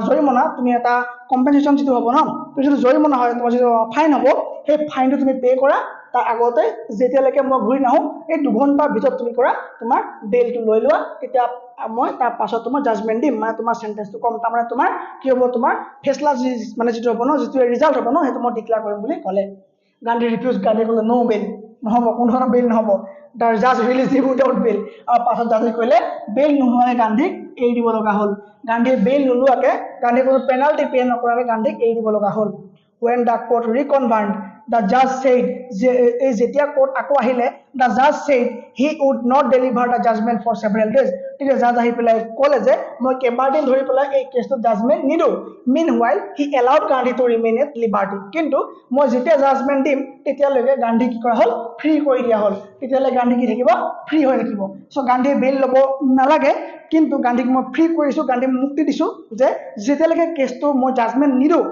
জৰিমনা, তুমি এটা কম্পেনচেশ্যন যিটো হ'ব ন, যিটো জৰিমনা হয়, তোমাৰ যিটো ফাইন হ'ব, সেই ফাইনটো তুমি পে' কৰা। তাৰ আগতে যেতিয়ালৈকে মই ঘূৰি নাহোঁ, এই 2 ঘণ্টাৰ ভিতৰত তুমি কৰা তোমাৰ বেইলটো লৈ লোৱা, তেতিয়া মই তাৰ পাছত তোমাৰ জাজমেণ্ট দিম, মানে তোমাৰ চেণ্টেন্সটো কম, তাৰমানে তোমাৰ কি হ'ব, তোমাৰ ফেচলা মানে যিটো হ'ব ন, যিটো ৰিজাল্ট হ'ব ন, সেইটো মই ডিক্লেয়াৰ কৰিম বুলি ক'লে। গান্ধী ৰিফিউজ, গান্ধী ক'লে ন' বেইল, নহ'ব, কোনো ধৰণৰ বেইল নহ'ব, দ্য জাজ ৰিলিজ হিম উইদাউট বেইল। আৰু পাছত জাজে ক'লে বেইল নোহোৱাকৈ গান্ধীক এৰি দিব লগা হ'ল। গান্ধীয়ে বেইল নোলোৱাকৈ, গান্ধীয়ে কোনো পেনাল্টি পে' নকৰাকৈ গান্ধীক এৰি দিব লগা হ'ল। When the court reconvened, the judge said, যেতিয়া কোৰ্ট আকৌ আহিলে, the judge said he would not deliver the judgment for several days। তেতিয়া জাজ আহি পেলাই ক'লে যে মই কেইবাদিন ধৰি পেলাই এই কেছটোত জাজমেণ্ট নিদিওঁ। Meanwhile, he allowed Gandhi to remain at liberty। কিন্তু মই যেতিয়া জাজমেণ্ট দিম তেতিয়ালৈকে গান্ধী কি কৰা হ'ল, ফ্ৰী কৰি দিয়া হ'ল। তেতিয়ালৈ গান্ধী কি থাকিব, ফ্ৰী হৈ থাকিব। চ' গান্ধীয়ে বেইল ল'ব নালাগে, কিন্তু গান্ধীক মই ফ্ৰী কৰিছোঁ, গান্ধীক মুক্তি দিছোঁ, যে যেতিয়ালৈকে কেছটো মই জাজমেণ্ট নিদিওঁ,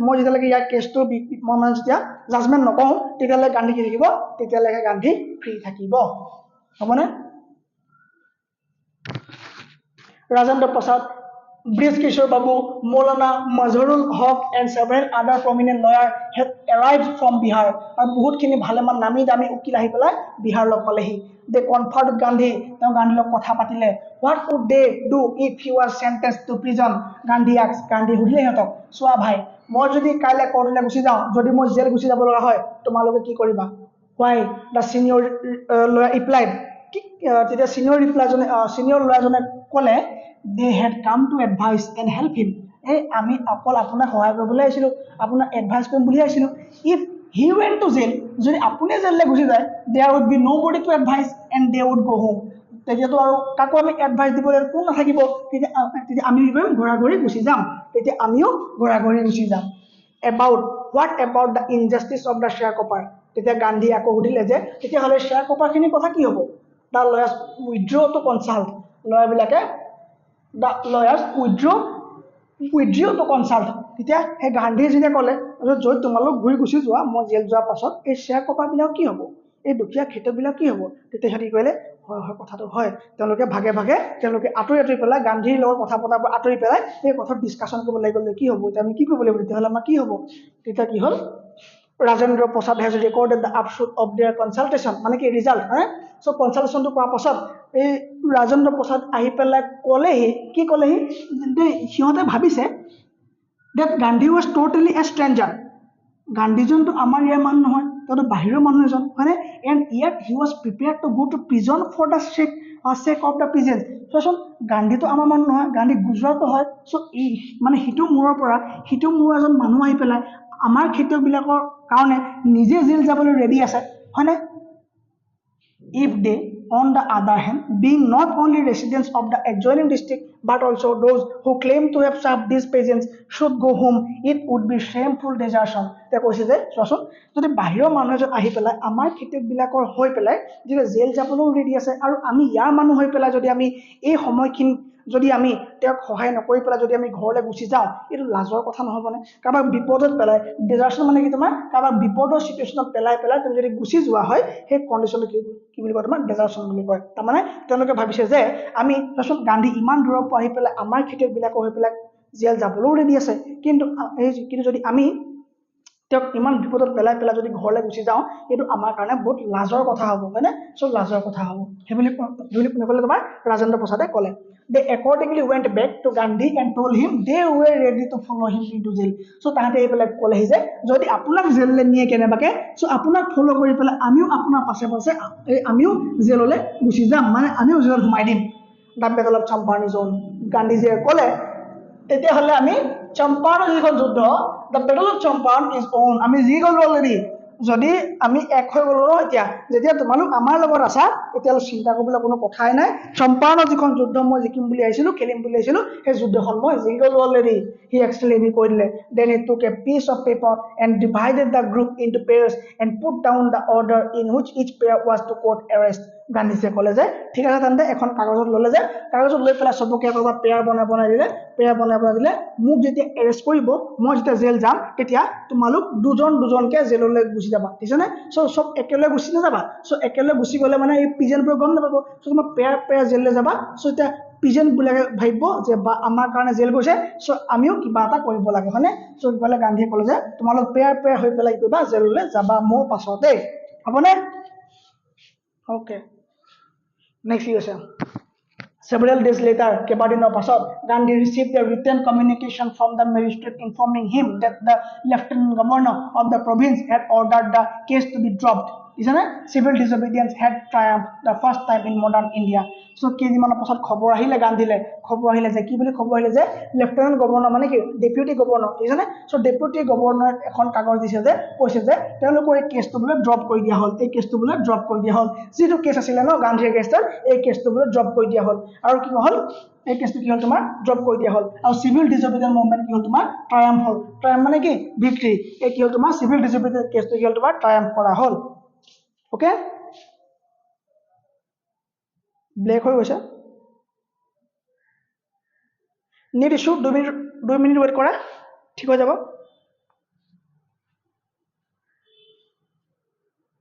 মই যেতিয়ালৈকে ইয়াৰ কেছটো মই মানে যেতিয়া জাজমেণ্ট নকওঁ, তেতিয়ালৈকে গান্ধী কি থাকিব, তেতিয়ালৈকে গান্ধী ফ্ৰী থাকিব, হ'বনে? Rajendra Prasad, Brij Kishore Babu, Maulana Mazharul Haq and several other prominent lawyers had arrived from Bihar। আৰু বহুতখিনি ভালেমান নামী দামী উকিল আহি পেলাই বিহাৰ লগ পালেহি। They conferred with Gandhi, তেওঁ গান্ধীৰ লগত কথা পাতিলে। What would they do if he was sentenced to prison? Gandhi asked, Gandhi সুধিলে সিহঁতক, চোৱা ভাই, মই যদি কাইলৈ কোৰ্টলৈ গুচি যাওঁ, যদি মই জেল গুচি যাব লগা হয়, তোমালোকে কি কৰিবা? Why? The senior lawyer replied, তেতিয়া ছিনিয়ৰ লয়াৰজনে ক'লে, they had come to advise and help him। এই আমি অকল আপোনাক সহায় কৰিবলৈ আহিছিলোঁ, আপোনাক এডভাইচ কৰিম বুলি আহিছিলোঁ। If he went to jail, যদি আপুনি জেললৈ গুচি যায়, there would be nobody to advise and they would go home। তেতিয়াতো আৰু কাকো আমি এডভাইচ দিবলৈ কোনো নাথাকিব, তেতিয়া আমি কি কৰিম, ঘূৰা-ঘূৰি গুচি যাম, তেতিয়া আমিও ঘূৰা-ঘূৰি গুচি যাম। What about the injustice of the sharecropper? তেতিয়া গান্ধী আকৌ সুধিলে যে তেতিয়াহ'লে শ্বেয়াৰক্ৰপাৰখিনিৰ কথা কি হ'ব? The lawyers withdraw to consult। লয়াৰবিলাকে the lawyers withdraw to consult। তেতিয়া সেই গান্ধীয়ে যেতিয়া ক'লে যদি তোমালোক ঘূৰি গুচি যোৱা, মই জেল যোৱাৰ পাছত এই শ্বেয়াৰক্ৰপাৰবিলাক কি হ'ব, এই দুখীয়া খেতিয়কবিলাক কি হ'ব? তেতিয়া সিহঁতি ক'লে হয় হয় কথাটো হয়। তেওঁলোকে ভাগে ভাগে তেওঁলোকে আঁতৰি পেলাই গান্ধীৰ লগত কথা পতাৰ পৰা আঁতৰি পেলাই এই কথাত ডিছকাশ্যন কৰিব লাগিব যে কি হ'ব, এতিয়া আমি কি কৰিব লাগিব, তেতিয়াহ'লে আমাৰ কি হ'ব? তেতিয়া কি হ'ল, Rajendra Prasad has recorded the upshot of their consultation, মানে কি ৰিজাল্ট, চ' কনচালটেশ্যনটো কৰাৰ পাছত এই ৰাজেন্দ্ৰ প্ৰসাদ আহি পেলাই ক'লেহি, কি ক'লেহি, সিহঁতে ভাবিছে that Gandhi was totally a stranger। গান্ধীজনটো আমাৰ ইয়াৰ মানুহ নহয়, তেওঁতো বাহিৰৰ মানুহ এজন হয়নে এণ্ড ইয়াত he was prepared to go to prison for the sake of the present চোৱাচোন গান্ধীটো আমাৰ মানুহ নহয় গান্ধী গুজৰাটৰ হয় চ' এই মানে সিটো মূৰৰ পৰা সিটো মূৰৰ এজন মানুহ আহি পেলাই আমাৰ খেতিয়কবিলাকৰ কাৰণে নিজে জেল যাবলৈ ৰেডি আছে হয়নে if they on the other hand being not only residents of the adjoining district but also those who claim to have served these peasants should go home it would be shameful desertion তে কৈছে যে চোৱাচোন যদি বাহিৰৰ মানুহ এজন আহি পেলাই আমাৰ খেতিয়কবিলাকৰ হৈ পেলাই যেতিয়া জেল যাবলৈও ৰেডি আছে আৰু আমি ইয়াৰ মানুহ হৈ পেলাই যদি আমি এই সময়খিনি যদি আমি তেওঁক সহায় নকৰি পেলাই যদি আমি ঘৰলৈ গুচি যাওঁ এইটো লাজৰ কথা নহ'বনে কাৰোবাক বিপদত পেলাই ডিজাৰ্চন মানে কি তোমাৰ কাৰোবাক বিপদৰ চিটুৱেশ্যনত পেলাই তুমি যদি গুচি যোৱা হয় সেই কণ্ডিশ্যনটো কি বুলি কয় তোমাৰ ডিজাৰ্চন বুলি কয় তাৰমানে তেওঁলোকে ভাবিছে যে আমি চোৱাচোন গান্ধী ইমান দূৰৰ পৰা আহি পেলাই আমাৰ খেতিয়কবিলাকৰ হৈ পেলাই জেল যাবলৈও ৰেডি আছে কিন্তু যদি আমি তেওঁক ইমান বিপদত পেলাই যদি ঘৰলৈ গুচি যাওঁ এইটো আমাৰ কাৰণে বহুত লাজৰ কথা হ'ব হয়নে চ' লাজৰ কথা হ'ব সেইবুলি ক'লে তোমাৰ ৰাজেন্দ্ৰ প্ৰসাদে ক'লে they accordingly went back to Gandhi and told him they were ready to follow him into jail so তাহাঁতে এইবিলাক ক'লেহি যে যদি আপোনাক জেললৈ নিয়ে কেনেবাকে চ' আপোনাক ফ'ল' কৰি পেলাই আমিও আপোনাৰ পাছে আমিও জেললৈ গুচি যাম মানে আমিও জেলত সোমাই দিম দ্য বেটল অফ চম্পাৰণী জ'ন গান্ধীজীয়ে ক'লে তেতিয়াহ'লে আমি চম্পাৰণ যিখন যুদ্ধ the battle of Champaran is on আমি যি গ'লো অলৰেডি যদি আমি এক হৈ গ'লো ন এতিয়া যেতিয়া তোমালোক আমাৰ লগত আছা তেতিয়াহ'লে চিন্তা কৰিবলৈ কোনো কথাই নাই চম্পাৰণৰ যিখন যুদ্ধ মই জিকিম বুলি আহিছিলোঁ খেলিম বুলি আহিছিলোঁ সেই যুদ্ধখন মই জিকি গ'লো অলৰেডি হি এক্সপ্লেইন কৈ দিলে then it took a piece of paper and divided the group into pairs and put down the order in which each pair was to court arrest গান্ধীজীয়ে ক'লে যে ঠিক আছে তেন্তে এখন কাগজত ল'লে যে কাগজত লৈ পেলাই চবকে একেবাৰে পেয়াৰ বনাই দিলে মোক যেতিয়া এৰেষ্ট কৰিব মই যেতিয়া জেল যাম তেতিয়া তোমালোক দুজনকৈ জেললৈ গুচি যাবা ঠিক আছে নে চ' চব একেলগে গুচি নাযাবা চ' একেলগে গুচি গ'লে মানে এই পিজেণ্টবোৰে গম নাপাব চ' তোমাৰ পেয়াৰ জেললৈ যাবা চ' এতিয়া পিজেণ্টবিলাকে ভাবিব যে বা আমাৰ কাৰণে জেল গৈছে চ' আমিও কিবা এটা কৰিব লাগে হয়নে চ' ইফালে গান্ধীয়ে ক'লে যে তোমালোক পেয়াৰ হৈ পেলাই কিবা জেললৈ যাবা মোৰ পাছতে হ'বনে অ'কে নেক্সট কি আছে Several days later, কেইবাদিনৰ পাছত, Gandhi received a written communication from the magistrate informing him that the lieutenant governor of the province had ordered the case to be dropped. Isn't it? Civil disobedience had triumphed the first time in modern India. So, কেইদিনমানৰ পাছত খবৰ আহিলে যে কি বুলি খবৰ আহিলে যে লেফটেনেণ্ট গভৰ্ণৰ মানে কি ডেপুটি গভৰ্ণৰ ঠিক আছে নে চ' ডেপুটি গভৰ্ণৰ এখন কাগজ দিছে যে কৈছে যে তেওঁলোকৰ এই কেছটো বোলে ড্ৰপ কৰি দিয়া হ'ল যিটো কেছ আছিলে ন গান্ধীৰ কেছৰ এই কেছটো বোলে ড্ৰপ কৰি দিয়া হ'ল আৰু কি হ'ল এই কেছটো কি হ'ল তোমাৰ ড্ৰপ কৰি দিয়া হ'ল আৰু চিভিল ডিsobedience মুভমেণ্ট কি হ'ল তোমাৰ ট্ৰায়াম্ফ হ'ল ট্ৰায়াম্ফ মানে কি ভিক্টৰী এই কি হ'ল তোমাৰ চিভিল ডিsobedience কেছটো কি হ'ল তোমাৰ ট্ৰায়াম্ফ কৰা হ'ল ওকে ব্লেক হৈ গৈছে নেট ইছ্যু 2 মিনিট ৱেইট কৰা ঠিক হৈ যাব